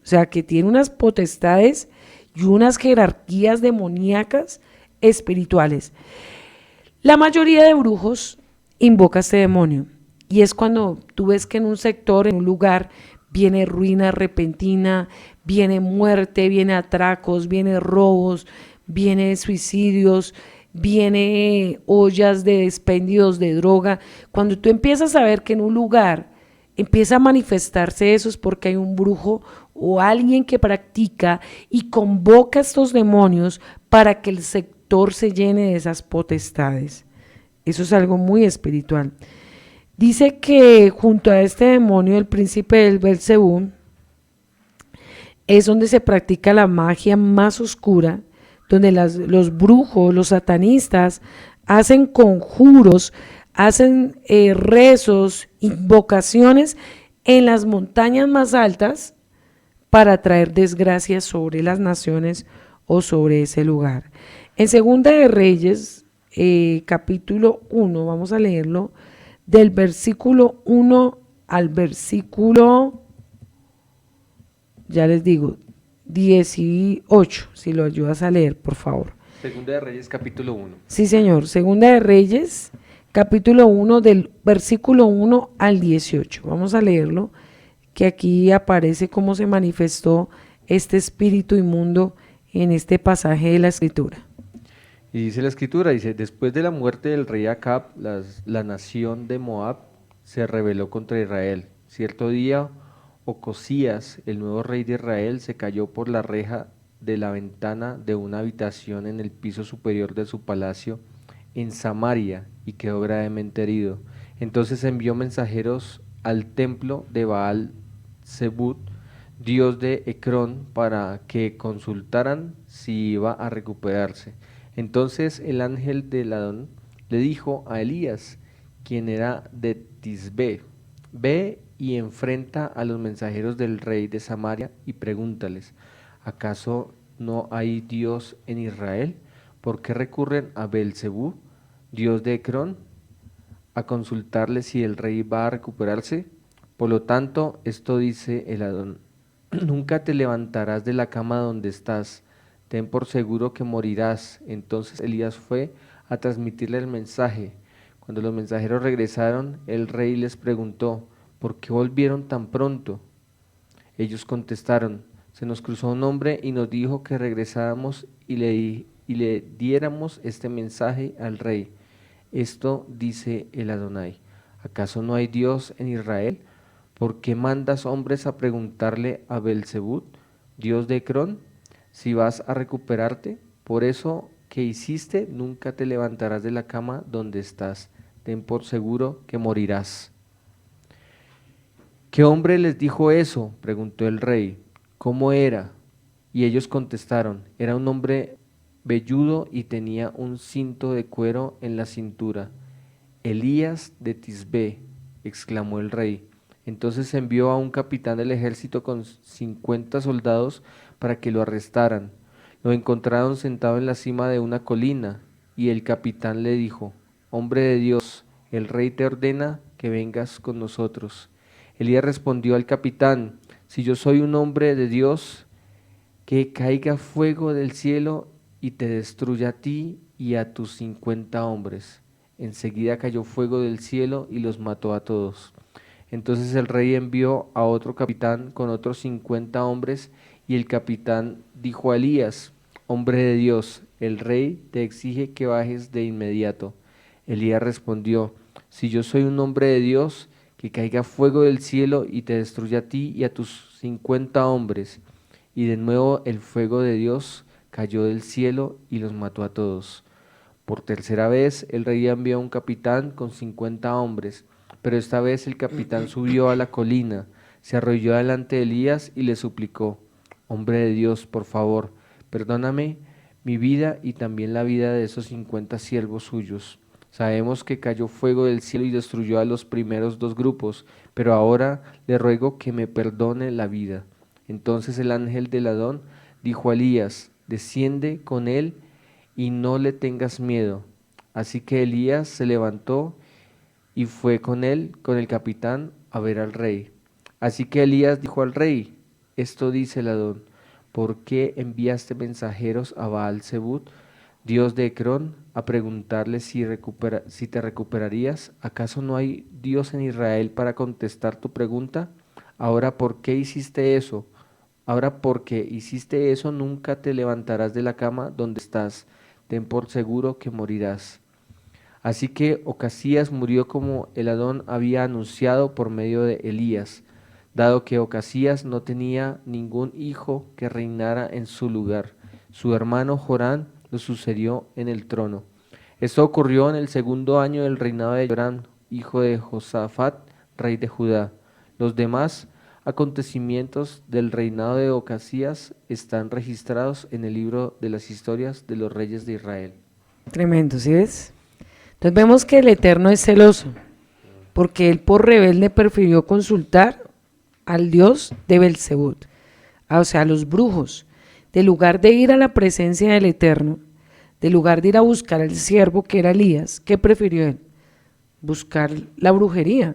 O sea que tiene unas potestades y unas jerarquías demoníacas espirituales. La mayoría de brujos invoca a este demonio, y es cuando tú ves que en un sector, en un lugar, viene ruina repentina, viene muerte, viene atracos, viene robos, viene suicidios, viene ollas de expendios de droga. Cuando tú empiezas a ver que en un lugar empieza a manifestarse eso, es porque hay un brujo o alguien que practica y convoca a estos demonios para que el sector se llene de esas potestades. Eso es algo muy espiritual. Dice que junto a este demonio, el príncipe del Belcebú, es donde se practica la magia más oscura, donde los brujos, los satanistas, hacen conjuros, hacen rezos, invocaciones en las montañas más altas para traer desgracias sobre las naciones o sobre ese lugar. En Segunda de Reyes, capítulo 1, vamos a leerlo, del versículo 1 al versículo, ya les digo, 18, si lo ayudas a leer, por favor. Segunda de Reyes, capítulo 1. Sí, señor. Segunda de Reyes, capítulo 1, del versículo 1 al 18. Vamos a leerlo, que aquí aparece cómo se manifestó este espíritu inmundo en este pasaje de la Escritura. Y dice la Escritura, dice, después de la muerte del rey Acab, la nación de Moab se rebeló contra Israel. Cierto día, Ocosías, el nuevo rey de Israel, se cayó por la reja de la ventana de una habitación en el piso superior de su palacio en Samaria y quedó gravemente herido. Entonces envió mensajeros al templo de Baal Zebut, dios de Ecrón, para que consultaran si iba a recuperarse. Entonces el ángel del Adón le dijo a Elías, quien era de Tisbe, ve y enfrenta a los mensajeros del rey de Samaria y pregúntales, ¿acaso no hay Dios en Israel? ¿Por qué recurren a Belcebú, dios de Ecrón, a consultarle si el rey va a recuperarse? Por lo tanto, esto dice el Adón, nunca te levantarás de la cama donde estás, ten por seguro que morirás. Entonces Elías fue a transmitirle el mensaje. Cuando los mensajeros regresaron, el rey les preguntó, ¿por qué volvieron tan pronto? Ellos contestaron, se nos cruzó un hombre y nos dijo que regresáramos y le diéramos este mensaje al rey. Esto dice el Adonai, ¿acaso no hay Dios en Israel? ¿Por qué mandas hombres a preguntarle a Belcebú, dios de Ecrón, si vas a recuperarte? Por eso que hiciste, nunca te levantarás de la cama donde estás. Ten por seguro que morirás. ¿Qué hombre les dijo eso?, preguntó el rey. ¿Cómo era? Y ellos contestaron, era un hombre velludo y tenía un cinto de cuero en la cintura. Elías de Tisbé, exclamó el rey. Entonces envió a un capitán del ejército con 50 soldados para que lo arrestaran. Lo encontraron sentado en la cima de una colina, y el capitán le dijo, hombre de Dios, el rey te ordena que vengas con nosotros. Elías respondió al capitán, si yo soy un hombre de Dios, que caiga fuego del cielo y te destruya a ti y a tus 50 hombres. Enseguida cayó fuego del cielo y los mató a todos. Entonces el rey envió a otro capitán con otros 50 hombres, y el capitán dijo a Elías, hombre de Dios, el rey te exige que bajes de inmediato. Elías respondió, si yo soy un hombre de Dios, que caiga fuego del cielo y te destruya a ti y a tus 50 hombres. Y de nuevo el fuego de Dios cayó del cielo y los mató a todos. Por tercera vez el rey envió a un capitán con 50 hombres, pero esta vez el capitán subió a la colina, se arrodilló delante de Elías y le suplicó, hombre de Dios, por favor, perdóname mi vida y también la vida de esos 50 siervos suyos. Sabemos que cayó fuego del cielo y destruyó a los primeros 2 grupos, pero ahora le ruego que me perdone la vida. Entonces el ángel del Adón dijo a Elías, desciende con él y no le tengas miedo. Así que Elías se levantó y fue con él, con el capitán, a ver al rey. Así que Elías dijo al rey, esto dice el Adón, ¿por qué enviaste mensajeros a Baal-Zebub, dios de Ecrón, a preguntarle si te recuperarías? ¿Acaso no hay Dios en Israel para contestar tu pregunta? Ahora, ¿por qué hiciste eso? Ahora, porque hiciste eso, nunca te levantarás de la cama donde estás. Ten por seguro que morirás. Así que Ocasías murió como el Adón había anunciado por medio de Elías, dado que Ocasías no tenía ningún hijo que reinara en su lugar. Su hermano Jorán lo sucedió en el trono. Esto ocurrió en el 2.º año del reinado de Joram, hijo de Josafat, rey de Judá. Los demás acontecimientos del reinado de Ocasías están registrados en el libro de las historias de los reyes de Israel. Tremendo, ¿sí ves? Entonces vemos que el Eterno es celoso, porque él por rebelde prefirió consultar al Dios de Belzebub, o sea, a los brujos. De lugar de ir a la presencia del Eterno, de lugar de ir a buscar al siervo que era Elías, ¿qué prefirió él? Buscar la brujería.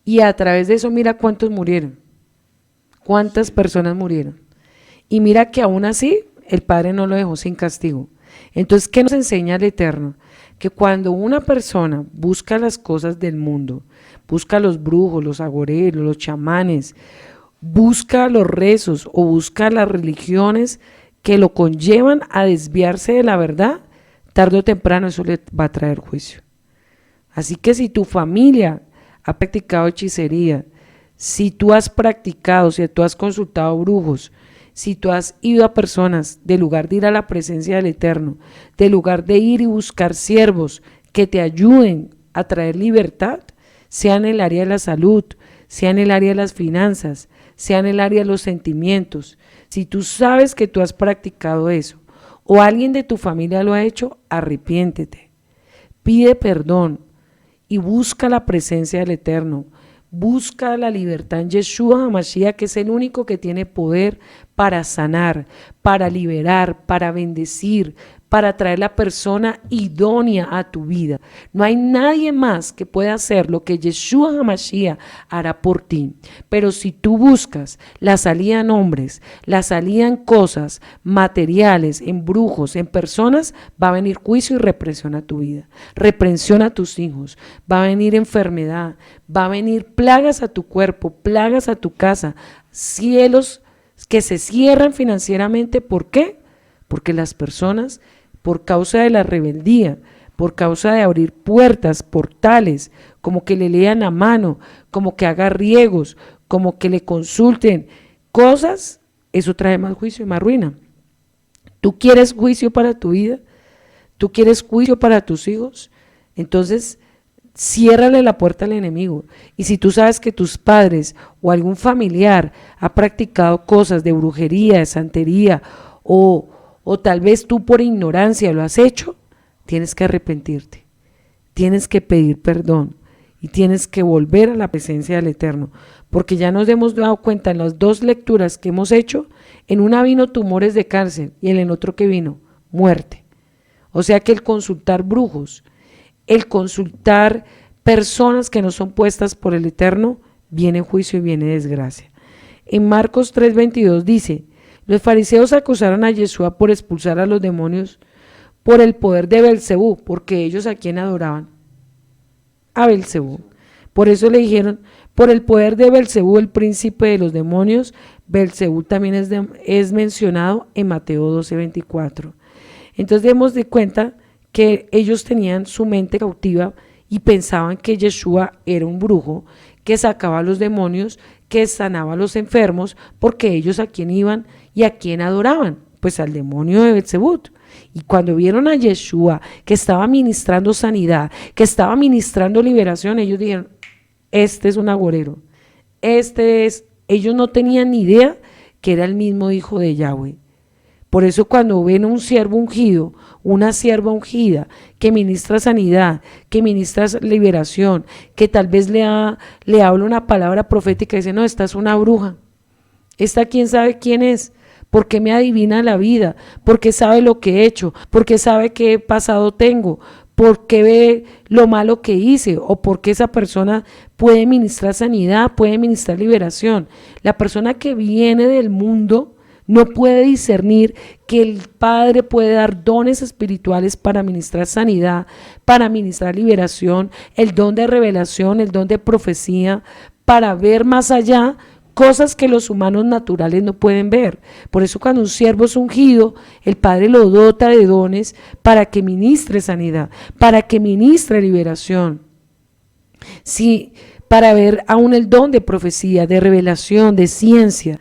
Y a través de eso mira cuántos murieron, cuántas personas murieron. Y mira que aún así el Padre no lo dejó sin castigo. Entonces, ¿qué nos enseña el Eterno? Que cuando una persona busca las cosas del mundo, busca a los brujos, los agoreros, los chamanes, busca los rezos o busca las religiones que lo conllevan a desviarse de la verdad, tarde o temprano eso le va a traer juicio. Así que si tu familia ha practicado hechicería, si tú has practicado, si tú has consultado brujos, si tú has ido a personas, de lugar de ir a la presencia del Eterno, de lugar de ir y buscar siervos que te ayuden a traer libertad, sea en el área de la salud, sea en el área de las finanzas, sea en el área de los sentimientos, si tú sabes que tú has practicado eso, o alguien de tu familia lo ha hecho, arrepiéntete, pide perdón y busca la presencia del Eterno. Busca la libertad en Yeshua HaMashiach, que es el único que tiene poder para sanar, para liberar, para bendecir, para traer la persona idónea a tu vida. No hay nadie más que pueda hacer lo que Yeshua HaMashiach hará por ti. Pero si tú buscas la salida en hombres, la salida en cosas materiales, en brujos, en personas, va a venir juicio y represión a tu vida, reprensión a tus hijos, va a venir enfermedad, va a venir plagas a tu cuerpo, plagas a tu casa, cielos que se cierran financieramente. ¿Por qué? Porque las personas, por causa de la rebeldía, por causa de abrir puertas, portales, como que le lean a mano, como que haga riegos, como que le consulten cosas, eso trae más juicio y más ruina. ¿Tú quieres juicio para tu vida? ¿Tú quieres juicio para tus hijos? Entonces, ciérrale la puerta al enemigo. Y si tú sabes que tus padres o algún familiar ha practicado cosas de brujería, de santería, o tal vez tú por ignorancia lo has hecho, tienes que arrepentirte, tienes que pedir perdón y tienes que volver a la presencia del Eterno, porque ya nos hemos dado cuenta en las 2 lecturas que hemos hecho, en una vino tumores de cáncer y en el otro que vino, muerte. O sea que el consultar brujos, el consultar personas que no son puestas por el Eterno, viene juicio y viene desgracia. En Marcos 3:22 dice, los fariseos acusaron a Yeshua por expulsar a los demonios por el poder de Belcebú, porque ellos ¿a quién adoraban? A Belcebú. Por eso le dijeron, por el poder de Belcebú, el príncipe de los demonios. Belcebú también es mencionado en Mateo 12:24. Entonces demos de cuenta que ellos tenían su mente cautiva y pensaban que Yeshua era un brujo que sacaba a los demonios, que sanaba a los enfermos, porque ellos ¿a quién iban y a quién adoraban? Pues al demonio de Belcebú. Y cuando vieron a Yeshua que estaba ministrando sanidad, que estaba ministrando liberación, ellos dijeron, este es un agorero, ellos no tenían ni idea que era el mismo hijo de Yahweh. Por eso cuando ven un siervo ungido, una sierva ungida, que ministra sanidad, que ministra liberación, que tal vez le habla una palabra profética y dice, no, esta es una bruja, esta quién sabe quién es, porque me adivina la vida, porque sabe lo que he hecho, porque sabe qué pasado tengo, porque ve lo malo que hice, o porque esa persona puede ministrar sanidad, puede ministrar liberación. La persona que viene del mundo no puede discernir que el Padre puede dar dones espirituales para ministrar sanidad, para ministrar liberación, el don de revelación, el don de profecía, para ver más allá cosas que los humanos naturales no pueden ver. Por eso cuando un siervo es ungido, el Padre lo dota de dones para que ministre sanidad, para que ministre liberación. Sí, para ver aún el don de profecía, de revelación, de ciencia.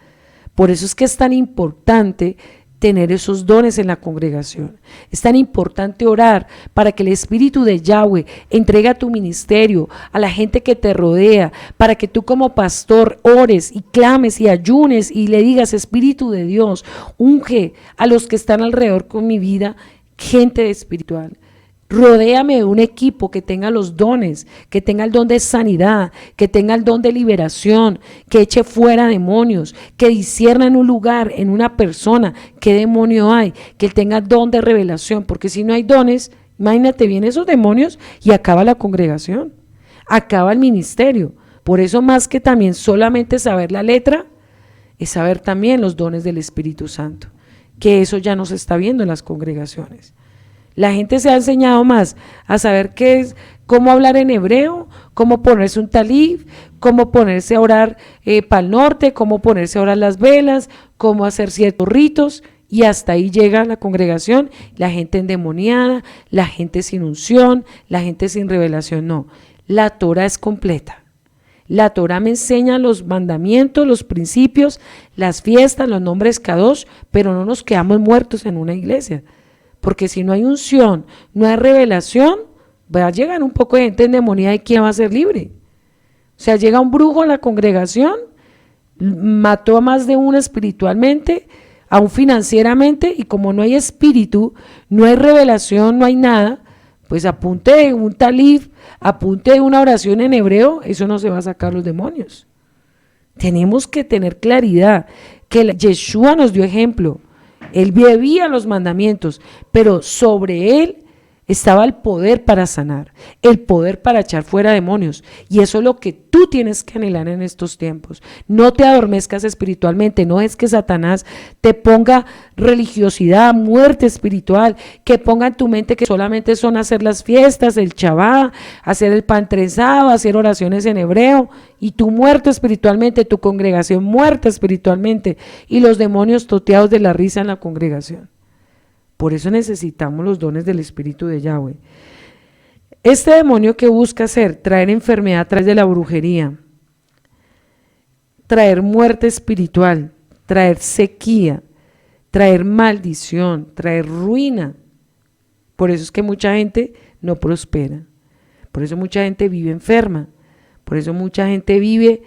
Por eso es que es tan importante tener esos dones en la congregación. Es tan importante orar para que el Espíritu de Yahweh entregue a tu ministerio, a la gente que te rodea, para que tú como pastor ores y clames y ayunes y le digas, Espíritu de Dios, unge a los que están alrededor con mi vida, gente espiritual. Rodéame de un equipo que tenga los dones, que tenga el don de sanidad, que tenga el don de liberación, que eche fuera demonios, que discierna en un lugar, en una persona, qué demonio hay, que él tenga don de revelación, porque si no hay dones, imagínate bien esos demonios y acaba la congregación, acaba el ministerio. Por eso más que también solamente saber la letra, es saber también los dones del Espíritu Santo, que eso ya no se está viendo en las congregaciones. La gente se ha enseñado más a saber qué es, cómo hablar en hebreo, cómo ponerse un talib, cómo ponerse a orar para el norte, cómo ponerse a orar las velas, cómo hacer ciertos ritos, y hasta ahí llega la congregación, la gente endemoniada, la gente sin unción, la gente sin revelación. No, la Torah es completa. La Torah me enseña los mandamientos, los principios, las fiestas, los nombres kadosh, pero no nos quedamos muertos en una iglesia. Porque si no hay unción, no hay revelación, va a llegar un poco de gente endemoniada y ¿quién va a ser libre? O sea, llega un brujo a la congregación, mató a más de uno espiritualmente, aún financieramente, y como no hay espíritu, no hay revelación, no hay nada, pues apunte de un talib, apunte de una oración en hebreo, eso no se va a sacar los demonios. Tenemos que tener claridad que Yeshua nos dio ejemplo. Él vivía los mandamientos, pero sobre él estaba el poder para sanar, el poder para echar fuera demonios. Y eso es lo que tú tienes que anhelar en estos tiempos. No te adormezcas espiritualmente, no es que Satanás te ponga religiosidad, muerte espiritual, que ponga en tu mente que solamente son hacer las fiestas, el Shabbat, hacer el pan trenzado, hacer oraciones en hebreo, y tú muerto espiritualmente, tu congregación muerta espiritualmente, y los demonios toteados de la risa en la congregación. Por eso necesitamos los dones del Espíritu de Yahweh. Este demonio que busca hacer, traer enfermedad a través de la brujería, traer muerte espiritual, traer sequía, traer maldición, traer ruina, Por eso es que mucha gente no prospera. Por eso mucha gente vive enferma. Por eso mucha gente vive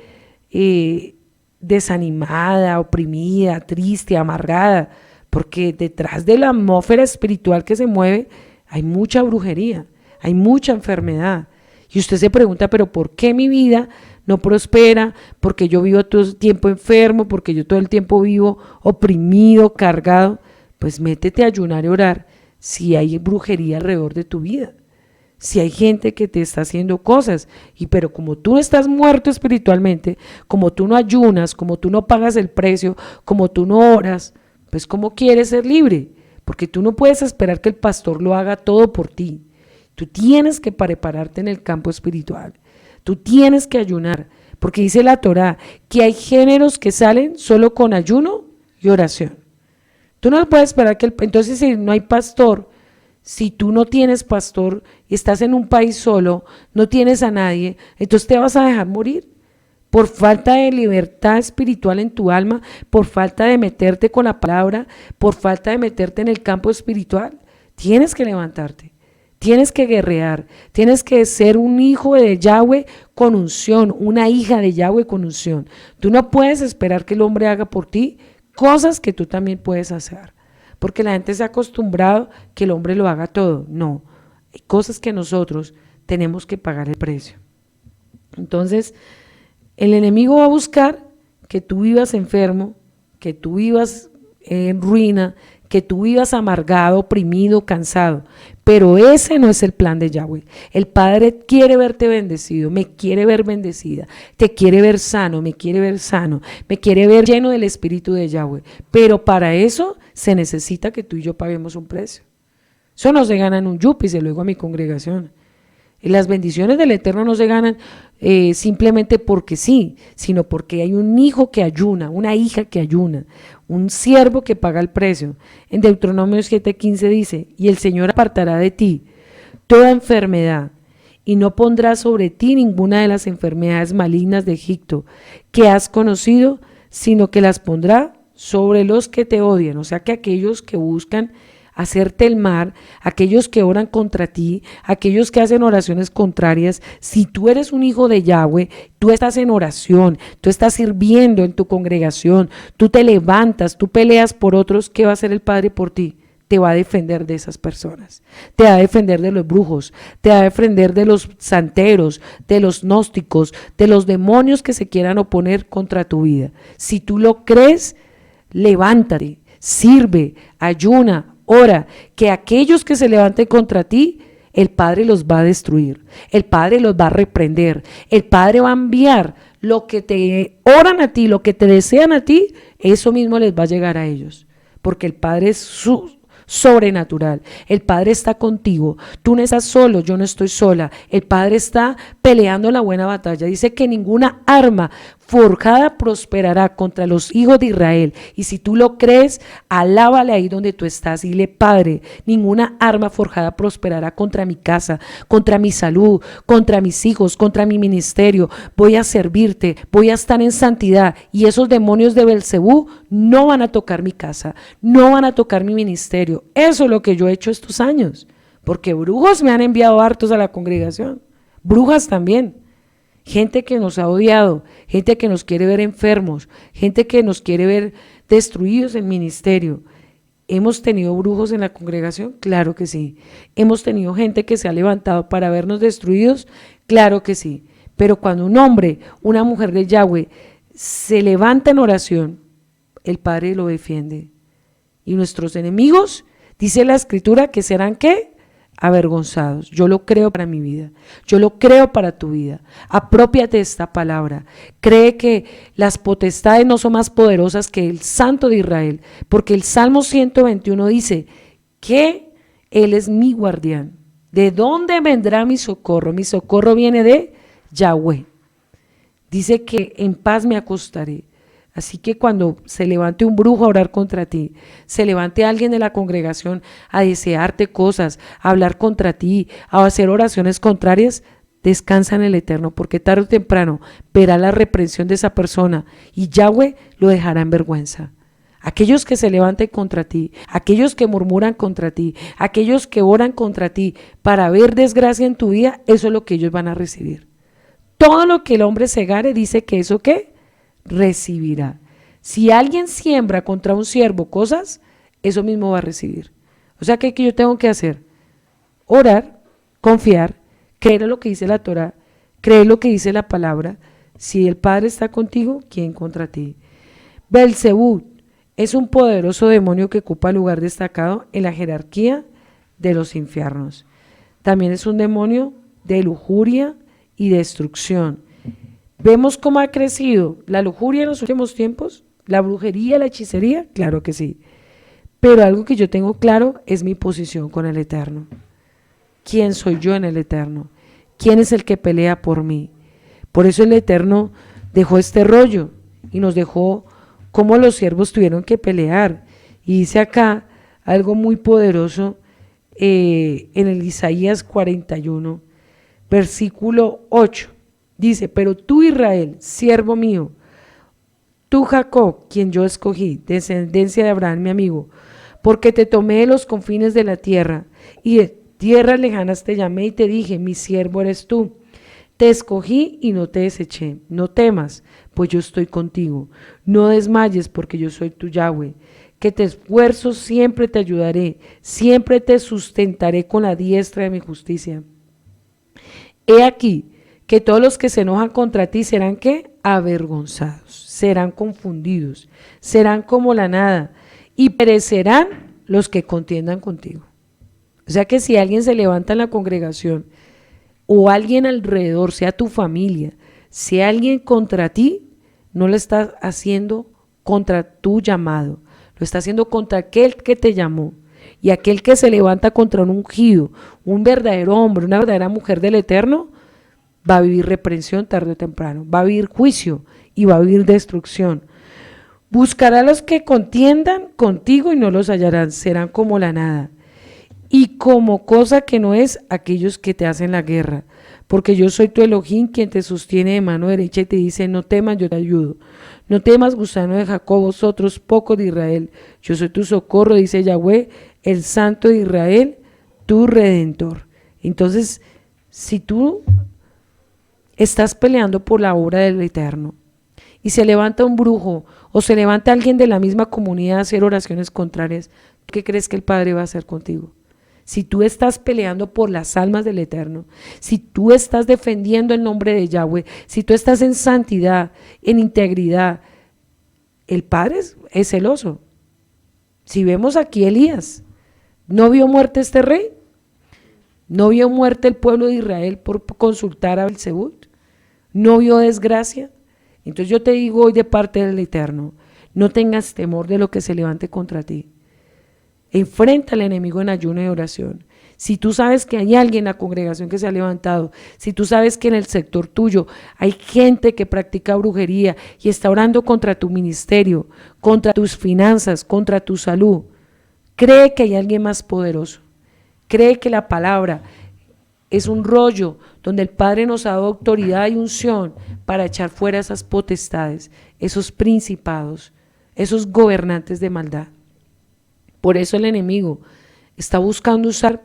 desanimada, oprimida, triste, amargada. Porque detrás de la atmósfera espiritual que se mueve hay mucha brujería, hay mucha enfermedad. Y usted se pregunta, pero ¿por qué mi vida no prospera? Porque yo vivo todo el tiempo enfermo, porque yo todo el tiempo vivo oprimido, cargado. Pues métete a ayunar y orar si hay brujería alrededor de tu vida. Si hay gente que te está haciendo cosas, pero como tú estás muerto espiritualmente, como tú no ayunas, como tú no pagas el precio, como tú no oras, pues ¿cómo quieres ser libre? Porque tú no puedes esperar que el pastor lo haga todo por ti. Tú tienes que prepararte en el campo espiritual. Tú tienes que ayunar, porque dice la Torá que hay géneros que salen solo con ayuno y oración. Tú no puedes esperar entonces si no hay pastor, si tú no tienes pastor y estás en un país solo, no tienes a nadie, entonces te vas a dejar morir por falta de libertad espiritual en tu alma, por falta de meterte con la palabra, por falta de meterte en el campo espiritual. Tienes que levantarte, tienes que guerrear, tienes que ser un hijo de Yahweh con unción, una hija de Yahweh con unción. Tú no puedes esperar que el hombre haga por ti cosas que tú también puedes hacer. Porque la gente se ha acostumbrado que el hombre lo haga todo. No, hay cosas que nosotros tenemos que pagar el precio. Entonces, el enemigo va a buscar que tú vivas enfermo, que tú vivas en ruina, que tú vivas amargado, oprimido, cansado. Pero ese no es el plan de Yahweh. El Padre quiere verte bendecido, me quiere ver bendecida, te quiere ver sano, me quiere ver sano, me quiere ver lleno del Espíritu de Yahweh. Pero para eso se necesita que tú y yo paguemos un precio. Eso no se gana en un yupi, se lo digo a mi congregación. Y las bendiciones del Eterno no se ganan simplemente porque sí, sino porque hay un hijo que ayuna, una hija que ayuna, un siervo que paga el precio. En Deuteronomio 7:15 dice, y el Señor apartará de ti toda enfermedad y no pondrá sobre ti ninguna de las enfermedades malignas de Egipto que has conocido, sino que las pondrá sobre los que te odian. O sea que aquellos que buscan hacerte el mal, aquellos que oran contra ti, aquellos que hacen oraciones contrarias, si tú eres un hijo de Yahweh, tú estás en oración, tú estás sirviendo en tu congregación, tú te levantas, tú peleas por otros, ¿qué va a hacer el Padre por ti? Te va a defender de esas personas, te va a defender de los brujos, te va a defender de los santeros, de los gnósticos, de los demonios que se quieran oponer contra tu vida. Si tú lo crees, levántate, sirve, ayuna, ora, que aquellos que se levanten contra ti, el Padre los va a destruir, el Padre los va a reprender, el Padre va a enviar lo que te oran a ti, lo que te desean a ti, eso mismo les va a llegar a ellos, porque el Padre es sobrenatural, el Padre está contigo, tú no estás solo, yo no estoy sola, el Padre está peleando la buena batalla, dice que ninguna arma forjada prosperará contra los hijos de Israel, y si tú lo crees, alábale ahí donde tú estás y dile, Padre, ninguna arma forjada prosperará contra mi casa, contra mi salud, contra mis hijos, contra mi ministerio, voy a servirte, voy a estar en santidad, y esos demonios de Belcebú no van a tocar mi casa, no van a tocar mi ministerio. Eso es lo que yo he hecho estos años, porque brujos me han enviado hartos a la congregación, brujas también. Gente que nos ha odiado, gente que nos quiere ver enfermos, gente que nos quiere ver destruidos en ministerio. ¿Hemos tenido brujos en la congregación? Claro que sí. ¿Hemos tenido gente que se ha levantado para vernos destruidos? Claro que sí. Pero cuando un hombre, una mujer de Yahweh se levanta en oración, el Padre lo defiende. Y nuestros enemigos, dice la Escritura, que serán ¿qué? Avergonzados. Yo lo creo para mi vida, yo lo creo para tu vida. Aprópiate de esta palabra, cree que las potestades no son más poderosas que el Santo de Israel, porque el Salmo 121 dice que Él es mi guardián. ¿De dónde vendrá mi socorro? Mi socorro viene de Yahweh. Dice que en paz me acostaré. Así que cuando se levante un brujo a orar contra ti, se levante alguien de la congregación a desearte cosas, a hablar contra ti, a hacer oraciones contrarias, descansa en el Eterno, porque tarde o temprano verá la reprensión de esa persona y Yahweh lo dejará en vergüenza. aquellos que se levanten contra ti, aquellos que murmuran contra ti, aquellos que oran contra ti para ver desgracia en tu vida, eso es lo que ellos van a recibir. Todo lo que el hombre segare dice que eso ¿qué? Recibirá. Si alguien siembra contra un siervo cosas, eso mismo va a recibir. O sea, ¿qué yo tengo que hacer? Orar, confiar, creer en lo que dice la Torá, creer lo que dice la palabra. Si el Padre está contigo, ¿quién contra ti? Belzebú es un poderoso demonio que ocupa lugar destacado en la jerarquía de los infiernos. También es un demonio de lujuria y destrucción. ¿Vemos cómo ha crecido la lujuria en los últimos tiempos? ¿La brujería, la hechicería? Claro que sí. Pero algo que yo tengo claro es mi posición con el Eterno. ¿Quién soy yo en el Eterno? ¿Quién es el que pelea por mí? Por eso el Eterno dejó este rollo y nos dejó cómo los siervos tuvieron que pelear. Y dice acá algo muy poderoso en el Isaías 41, versículo 8. Dice, pero tú Israel, siervo mío, tú Jacob, quien yo escogí, descendencia de Abraham, mi amigo, porque te tomé de los confines de la tierra y de tierras lejanas te llamé y te dije, mi siervo eres tú. Te escogí y no te deseché. No temas, pues yo estoy contigo. No desmayes, porque yo soy tu Yahweh. Que te esfuerzo, siempre te ayudaré. Siempre te sustentaré con la diestra de mi justicia. He aquí que todos los que se enojan contra ti serán ¿qué? Avergonzados, serán confundidos, serán como la nada y perecerán los que contiendan contigo. O sea que si alguien se levanta en la congregación o alguien alrededor, sea tu familia, sea alguien contra ti, no lo está haciendo contra tu llamado, lo está haciendo contra aquel que te llamó. Y aquel que se levanta contra un ungido, un verdadero hombre, una verdadera mujer del Eterno, va a vivir reprensión tarde o temprano, va a vivir juicio y va a vivir destrucción. Buscará a los que contiendan contigo y no los hallarán, serán como la nada. Y como cosa que no es aquellos que te hacen la guerra, porque yo soy tu Elohim quien te sostiene de mano derecha y te dice, no temas, yo te ayudo. No temas, gusano de Jacob, vosotros pocos de Israel, yo soy tu socorro, dice Yahweh, el Santo de Israel, tu Redentor. Entonces, si tú estás peleando por la obra del Eterno y se levanta un brujo o se levanta alguien de la misma comunidad a hacer oraciones contrarias, ¿qué crees que el Padre va a hacer contigo? Si tú estás peleando por las almas del Eterno, si tú estás defendiendo el nombre de Yahweh, si tú estás en santidad, en integridad, el Padre es celoso. Si vemos aquí Elías, ¿no vio muerte este rey? ¿No vio muerte el pueblo de Israel por consultar a Belzebú? ¿No vio desgracia? Entonces yo te digo hoy de parte del Eterno, no tengas temor de lo que se levante contra ti. Enfrenta al enemigo en ayuno y oración. Si tú sabes que hay alguien en la congregación que se ha levantado, si tú sabes que en el sector tuyo hay gente que practica brujería y está orando contra tu ministerio, contra tus finanzas, contra tu salud, cree que hay alguien más poderoso. Cree que la palabra es un rollo donde el Padre nos ha dado autoridad y unción para echar fuera esas potestades, esos principados, esos gobernantes de maldad. Por eso el enemigo está buscando usar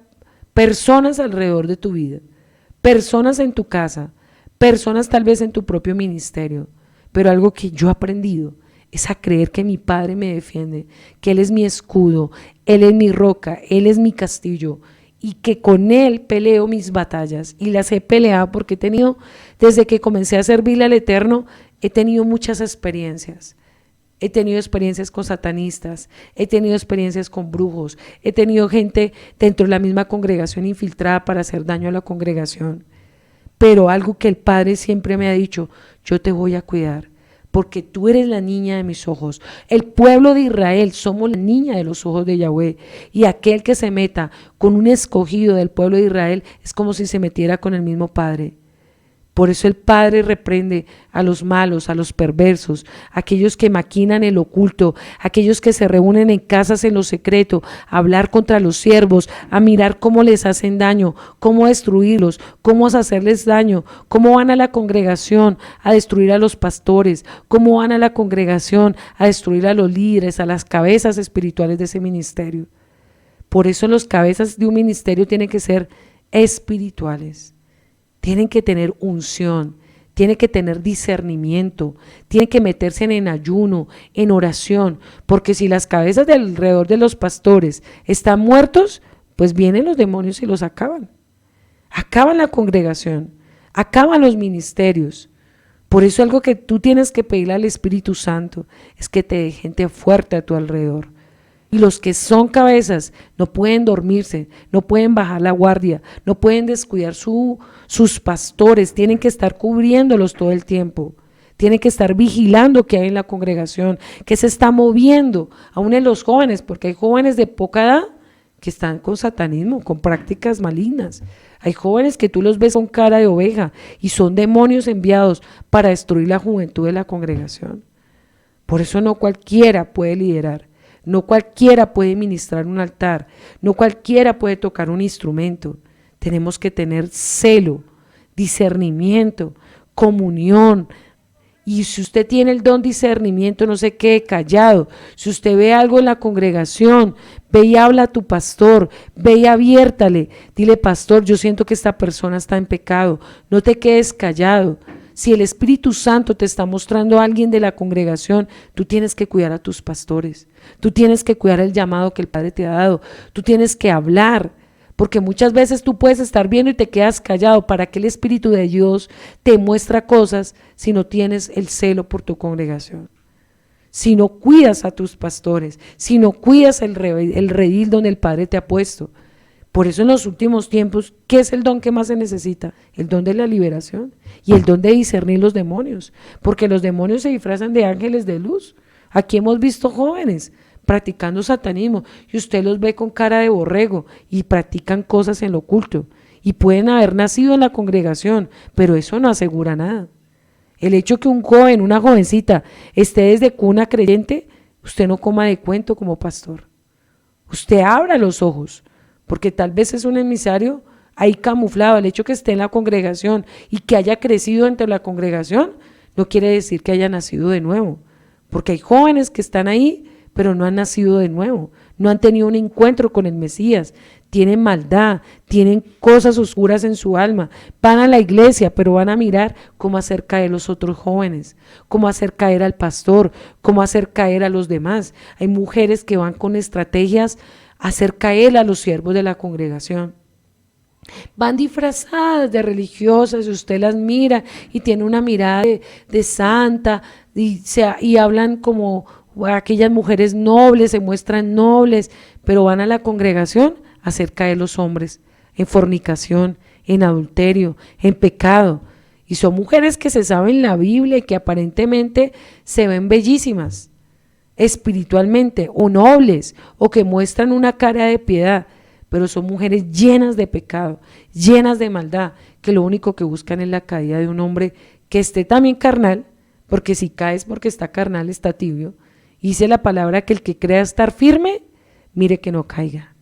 personas alrededor de tu vida, personas en tu casa, personas tal vez en tu propio ministerio, pero algo que yo he aprendido es a creer que mi Padre me defiende, que Él es mi escudo, Él es mi roca, Él es mi castillo y que con Él peleo mis batallas y las he peleado porque he tenido, desde que comencé a servirle al Eterno, he tenido muchas experiencias. He tenido experiencias con satanistas, he tenido experiencias con brujos, he tenido gente dentro de la misma congregación infiltrada para hacer daño a la congregación. Pero algo que el Padre siempre me ha dicho, yo te voy a cuidar, porque tú eres la niña de mis ojos. El pueblo de Israel somos la niña de los ojos de Yahweh. Y aquel que se meta con un escogido del pueblo de Israel es como si se metiera con el mismo Padre. Por eso el Padre reprende a los malos, a los perversos, a aquellos que maquinan el oculto, a aquellos que se reúnen en casas en lo secreto, a hablar contra los siervos, a mirar cómo les hacen daño, cómo destruirlos, cómo hacerles daño, cómo van a la congregación a destruir a los pastores, cómo van a la congregación a destruir a los líderes, a las cabezas espirituales de ese ministerio. Por eso los cabezas de un ministerio tienen que ser espirituales. Tienen que tener unción, tienen que tener discernimiento, tienen que meterse en ayuno, en oración, porque si las cabezas de alrededor de los pastores están muertos, pues vienen los demonios y los acaban. Acaban la congregación, acaban los ministerios. Por eso algo que tú tienes que pedirle al Espíritu Santo es que te dé gente fuerte a tu alrededor. Y los que son cabezas no pueden dormirse, no pueden bajar la guardia, no pueden descuidar sus pastores, tienen que estar cubriéndolos todo el tiempo. Tienen que estar vigilando qué hay en la congregación, qué se está moviendo, aún en los jóvenes, porque hay jóvenes de poca edad que están con satanismo, con prácticas malignas. Hay jóvenes que tú los ves con cara de oveja y son demonios enviados para destruir la juventud de la congregación. Por eso no cualquiera puede liderar. No cualquiera puede ministrar un altar, no cualquiera puede tocar un instrumento. Tenemos que tener celo, discernimiento, comunión. Y si usted tiene el don discernimiento, no se quede callado. Si usted ve algo en la congregación, ve y habla a tu pastor, ve y aviértale. Dile, pastor, yo siento que esta persona está en pecado. No te quedes callado. Si el Espíritu Santo te está mostrando a alguien de la congregación, tú tienes que cuidar a tus pastores, tú tienes que cuidar el llamado que el Padre te ha dado, tú tienes que hablar, porque muchas veces tú puedes estar viendo y te quedas callado. ¿Para qué el Espíritu de Dios te muestra cosas si no tienes el celo por tu congregación? Si no cuidas a tus pastores, si no cuidas el redil donde el Padre te ha puesto. Por eso en los últimos tiempos, ¿qué es el don que más se necesita? El don de la liberación y el don de discernir los demonios, porque los demonios se disfrazan de ángeles de luz. Aquí hemos visto jóvenes practicando satanismo y usted los ve con cara de borrego y practican cosas en lo oculto y pueden haber nacido en la congregación, pero eso no asegura nada. El hecho que un joven, una jovencita esté desde cuna creyente, usted no coma de cuento como pastor. Usted abra los ojos, porque tal vez es un emisario ahí camuflado. El hecho que esté en la congregación y que haya crecido entre la congregación no quiere decir que haya nacido de nuevo, porque hay jóvenes que están ahí pero no han nacido de nuevo, no han tenido un encuentro con el Mesías, tienen maldad, tienen cosas oscuras en su alma, van a la iglesia pero van a mirar cómo hacer caer los otros jóvenes, cómo hacer caer al pastor, cómo hacer caer a los demás. Hay mujeres que van con estrategias a hacer caer a los siervos de la congregación. Van disfrazadas de religiosas y usted las mira y tiene una mirada de santa y hablan como aquellas mujeres nobles, se muestran nobles, pero van a la congregación a hacer caer los hombres en fornicación, en adulterio, en pecado. Y son mujeres que se saben la Biblia y que aparentemente se ven bellísimas espiritualmente o nobles o que muestran una cara de piedad, pero son mujeres llenas de pecado, llenas de maldad, que lo único que buscan es la caída de un hombre que esté también carnal, porque si caes porque está carnal, está tibio. Dice la palabra que el que crea estar firme, mire que no caiga.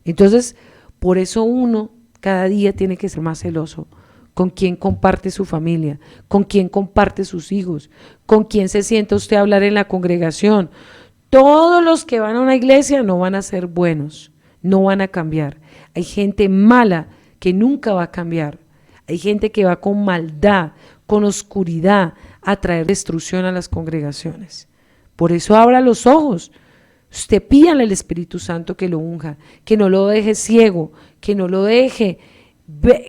Entonces, por eso uno cada día tiene que ser más celoso con quién comparte su familia, con quién comparte sus hijos, con quién se sienta usted a hablar en la congregación. Todos los que van a una iglesia no van a ser buenos, no van a cambiar. Hay gente mala que nunca va a cambiar. Hay gente que va con maldad, con oscuridad, a traer destrucción a las congregaciones. Por eso abra los ojos. Usted pídale al Espíritu Santo que lo unja, que no lo deje ciego, que no lo deje,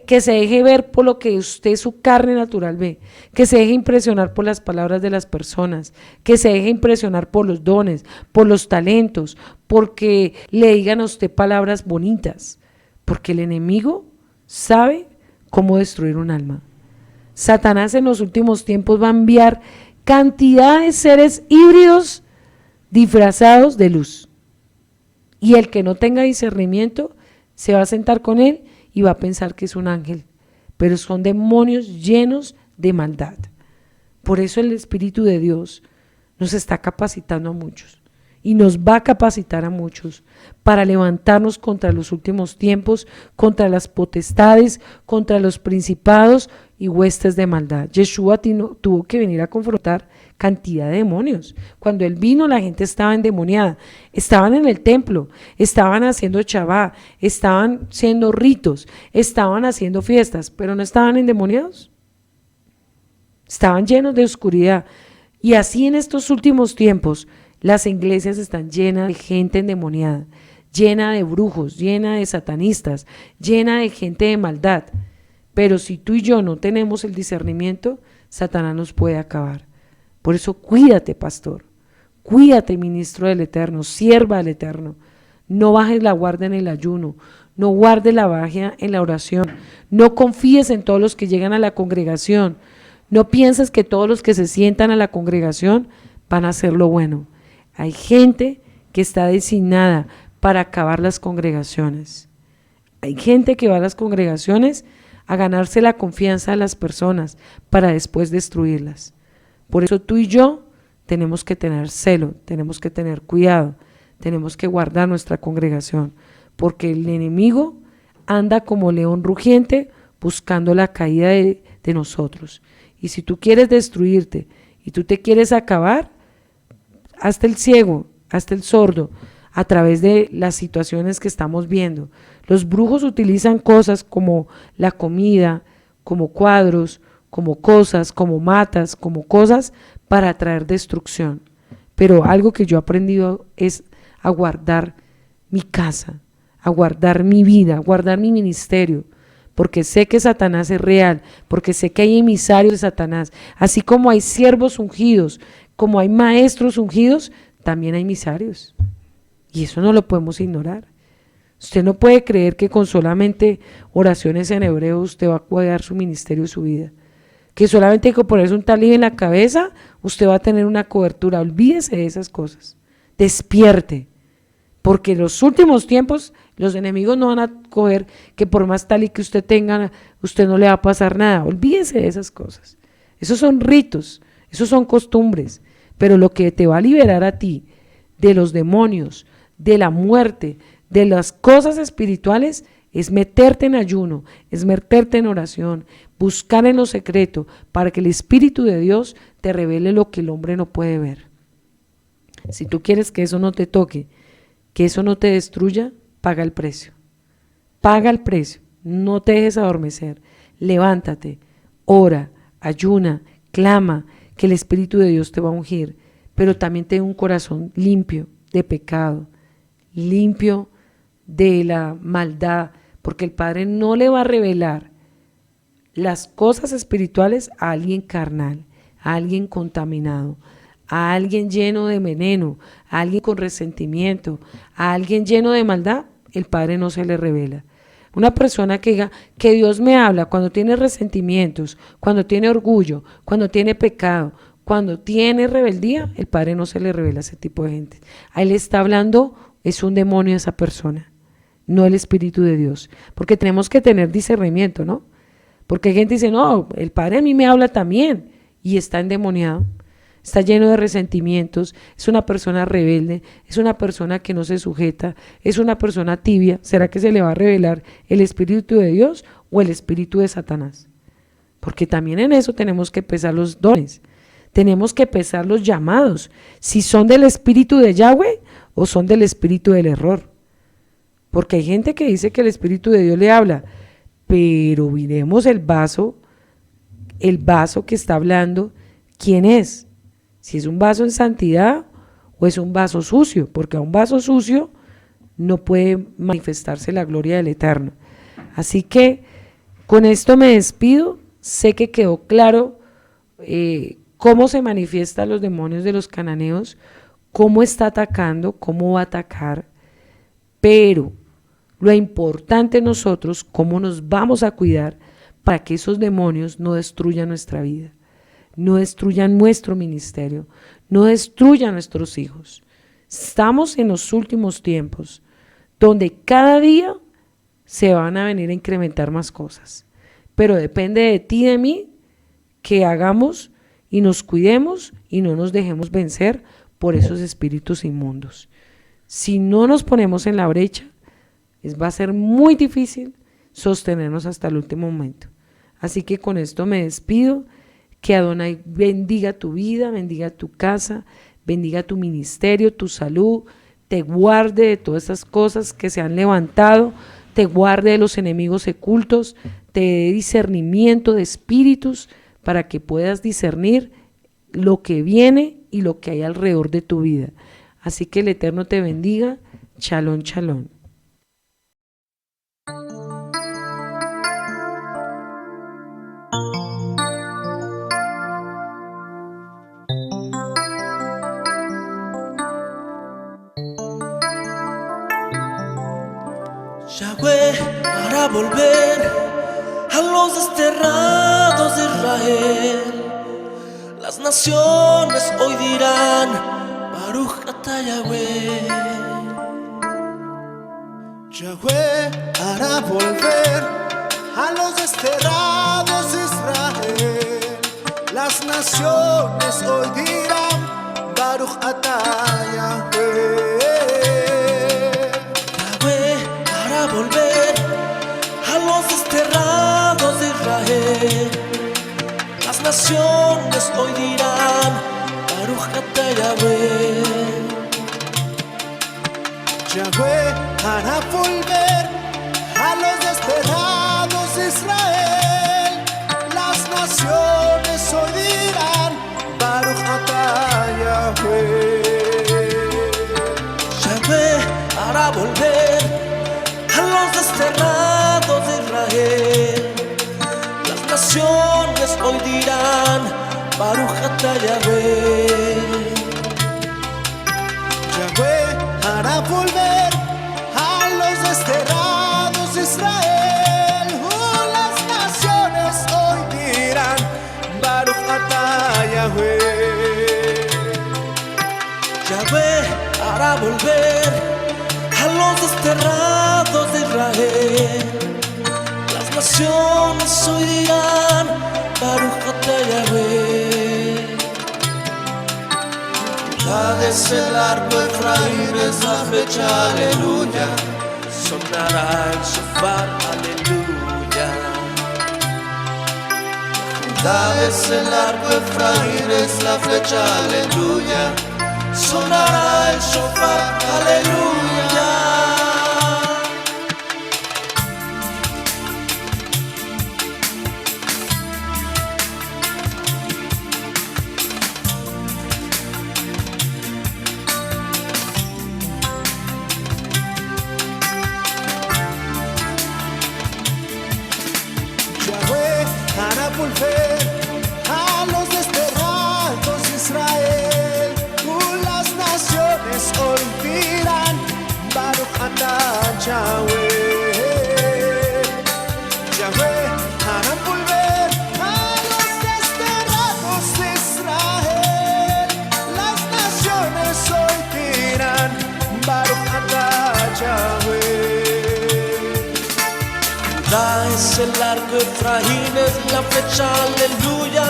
que se deje ver por lo que usted, su carne natural, ve, que se deje impresionar por las palabras de las personas, que se deje impresionar por los dones, por los talentos, porque le digan a usted palabras bonitas, porque el enemigo sabe cómo destruir un alma. Satanás en los últimos tiempos va a enviar cantidad de seres híbridos disfrazados de luz. Y el que no tenga discernimiento se va a sentar con él y va a pensar que es un ángel. pero son demonios llenos de maldad. Por eso el Espíritu de Dios nos está capacitando a muchos y nos va a capacitar a muchos para levantarnos contra los últimos tiempos, contra las potestades, contra los principados y huestes de maldad. Yeshua tuvo que venir a confrontar cantidad de demonios. Cuando él vino, la gente estaba endemoniada, estaban en el templo, estaban haciendo Shabbat, estaban haciendo ritos, estaban haciendo fiestas, pero no estaban endemoniados. Estaban llenos de oscuridad. Y así en estos últimos tiempos, las iglesias están llenas de gente endemoniada, llena de brujos, llena de satanistas, llena de gente de maldad. Pero si tú y yo no tenemos el discernimiento, Satanás nos puede acabar. Por eso cuídate, pastor, cuídate, ministro del Eterno, sierva del Eterno. No bajes la guardia en el ayuno, no guardes la baja en la oración, no confíes en todos los que llegan a la congregación, no pienses que todos los que se sientan a la congregación van a hacer lo bueno. Hay gente que está designada para acabar las congregaciones. Hay gente que va a las congregaciones a ganarse la confianza de las personas para después destruirlas. Por eso tú y yo tenemos que tener celo, tenemos que tener cuidado, tenemos que guardar nuestra congregación, porque el enemigo anda como león rugiente buscando la caída de nosotros. Y si tú quieres destruirte y tú te quieres acabar, hazte el ciego, hazte el sordo a través de las situaciones que estamos viendo. Los brujos utilizan cosas como la comida, como cuadros, como cosas, como matas, como cosas para traer destrucción. Pero algo que yo he aprendido es a guardar mi casa, a guardar mi vida, a guardar mi ministerio, porque sé que Satanás es real, porque sé que hay emisarios de Satanás, así como hay siervos ungidos, como hay maestros ungidos, también hay emisarios, y eso no lo podemos ignorar. Usted no puede creer que con solamente oraciones en hebreo usted va a cuidar su ministerio y su vida, que solamente con ponerse un talib en la cabeza usted va a tener una cobertura. Olvídese de esas cosas, despierte, porque en los últimos tiempos los enemigos no van a coger que por más talib que usted tenga, usted no le va a pasar nada. Olvídese de esas cosas, esos son ritos, esos son costumbres, pero lo que te va a liberar a ti de los demonios, de la muerte, de las cosas espirituales, es meterte en ayuno, es meterte en oración, buscar en lo secreto para que el Espíritu de Dios te revele lo que el hombre no puede ver. Si tú quieres que eso no te toque, que eso no te destruya, paga el precio. Paga el precio, no te dejes adormecer, levántate, ora, ayuna, clama, que el Espíritu de Dios te va a ungir, pero también ten un corazón limpio de pecado, limpio de la maldad, porque el Padre no le va a revelar las cosas espirituales a alguien carnal, a alguien contaminado, a alguien lleno de veneno, a alguien con resentimiento, a alguien lleno de maldad. El Padre no se le revela. Una persona que diga que Dios me habla cuando tiene resentimientos, cuando tiene orgullo, cuando tiene pecado, cuando tiene rebeldía, el Padre no se le revela a ese tipo de gente. A él está hablando, es un demonio esa persona, no el Espíritu de Dios, porque tenemos que tener discernimiento, ¿no? Porque hay gente que dice, no, el Padre a mí me habla también, y está endemoniado, está lleno de resentimientos, es una persona rebelde, es una persona que no se sujeta, es una persona tibia. ¿Será que se le va a revelar el Espíritu de Dios o el Espíritu de Satanás? Porque también en eso tenemos que pesar los dones, tenemos que pesar los llamados, si son del Espíritu de Yahweh o son del Espíritu del error. Porque hay gente que dice que el Espíritu de Dios le habla, pero miremos el vaso que está hablando, ¿quién es? Si es un vaso en santidad o es un vaso sucio, porque a un vaso sucio no puede manifestarse la gloria del Eterno. Así que con esto me despido. Sé que quedó claro cómo se manifiestan los demonios de los cananeos, cómo está atacando, cómo va a atacar, pero lo importante en nosotros, cómo nos vamos a cuidar para que esos demonios no destruyan nuestra vida, no destruyan nuestro ministerio, no destruyan nuestros hijos. Estamos en los últimos tiempos, donde cada día se van a venir a incrementar más cosas, pero depende de ti y de mí que hagamos y nos cuidemos y no nos dejemos vencer por esos espíritus inmundos. Si no nos ponemos en la brecha, va a ser muy difícil sostenernos hasta el último momento. Así que con esto me despido. Que Adonai bendiga tu vida, bendiga tu casa, bendiga tu ministerio, tu salud, te guarde de todas estas cosas que se han levantado, te guarde de los enemigos ocultos, te dé discernimiento de espíritus para que puedas discernir lo que viene y lo que hay alrededor de tu vida. Así que el Eterno te bendiga. Shalom, shalom. Yahweh hará volver a los desterrados de Israel. Las naciones hoy dirán, Baruch atah Yahweh. Yahweh hará volver a los desterrados de Israel. Las naciones hoy dirán, Baruch atah Yahweh. Yahweh hará volver a los desterrados de Israel. Las naciones hoy dirán, Baruch atah Yahweh. Yahweh hará volver a los desterrados de Israel. Las naciones hoy dirán, Baruch atah Yahweh. Yahweh hará volver a los desterrados de Israel. Las naciones hoy dirán, Baruch atah Yahweh. Yahweh hará volver a los desterrados de Israel. Las naciones hoy dirán, Baruch atah Yahweh. Yahweh hará volver a los desterrados de Israel. Las naciones hoy dirán, Baruch atah Yahweh. Judá es el arco, Efraín es la flecha, aleluya. Sonará el shofar, aleluya. Judá es el arco, Efraín es la flecha, aleluya. Sonará el shofar, aleluya. Yahweh hará volver a los desterrados de Israel. Las naciones hoy dirán, Baruch atah Yahweh. Yahweh hará volver a los desterrados de Israel. Las naciones hoy dirán, Baruch atah Yahweh. Judá es el arco, Efraín es la flecha, aleluya.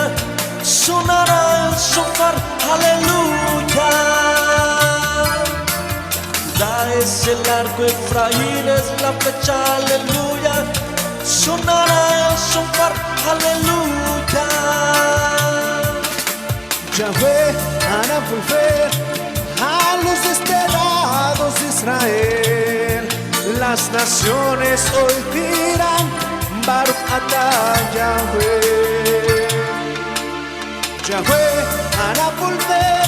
Sonará el shofar, aleluya. Judá es el arco, Efraín es la flecha, aleluya. Sonará el shofar, aleluya. Yahweh hará volver a los desterrados de Israel. Las naciones hoy dirán, Baruch atah Yahweh. Yahweh hará volver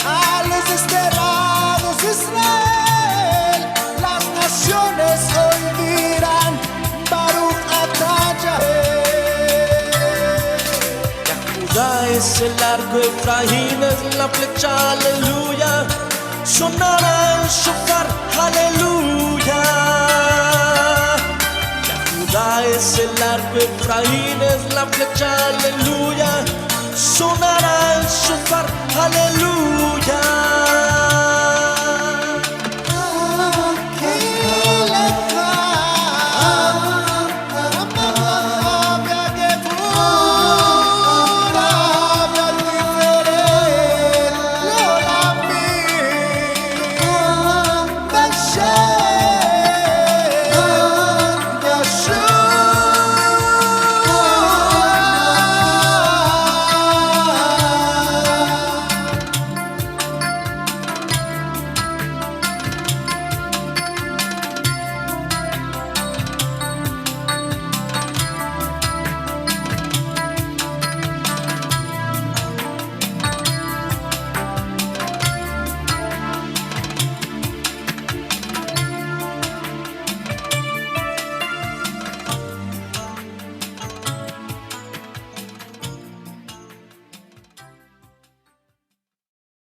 a los desterrados de Israel. Las naciones hoy dirán, Baruch atah Yahweh. Judá es el arco, Efraín es la flecha, aleluya. Sonará el shofar, aleluya. Judá es el arco, Efraín es la flecha, aleluya. Sonará el shofar, aleluya.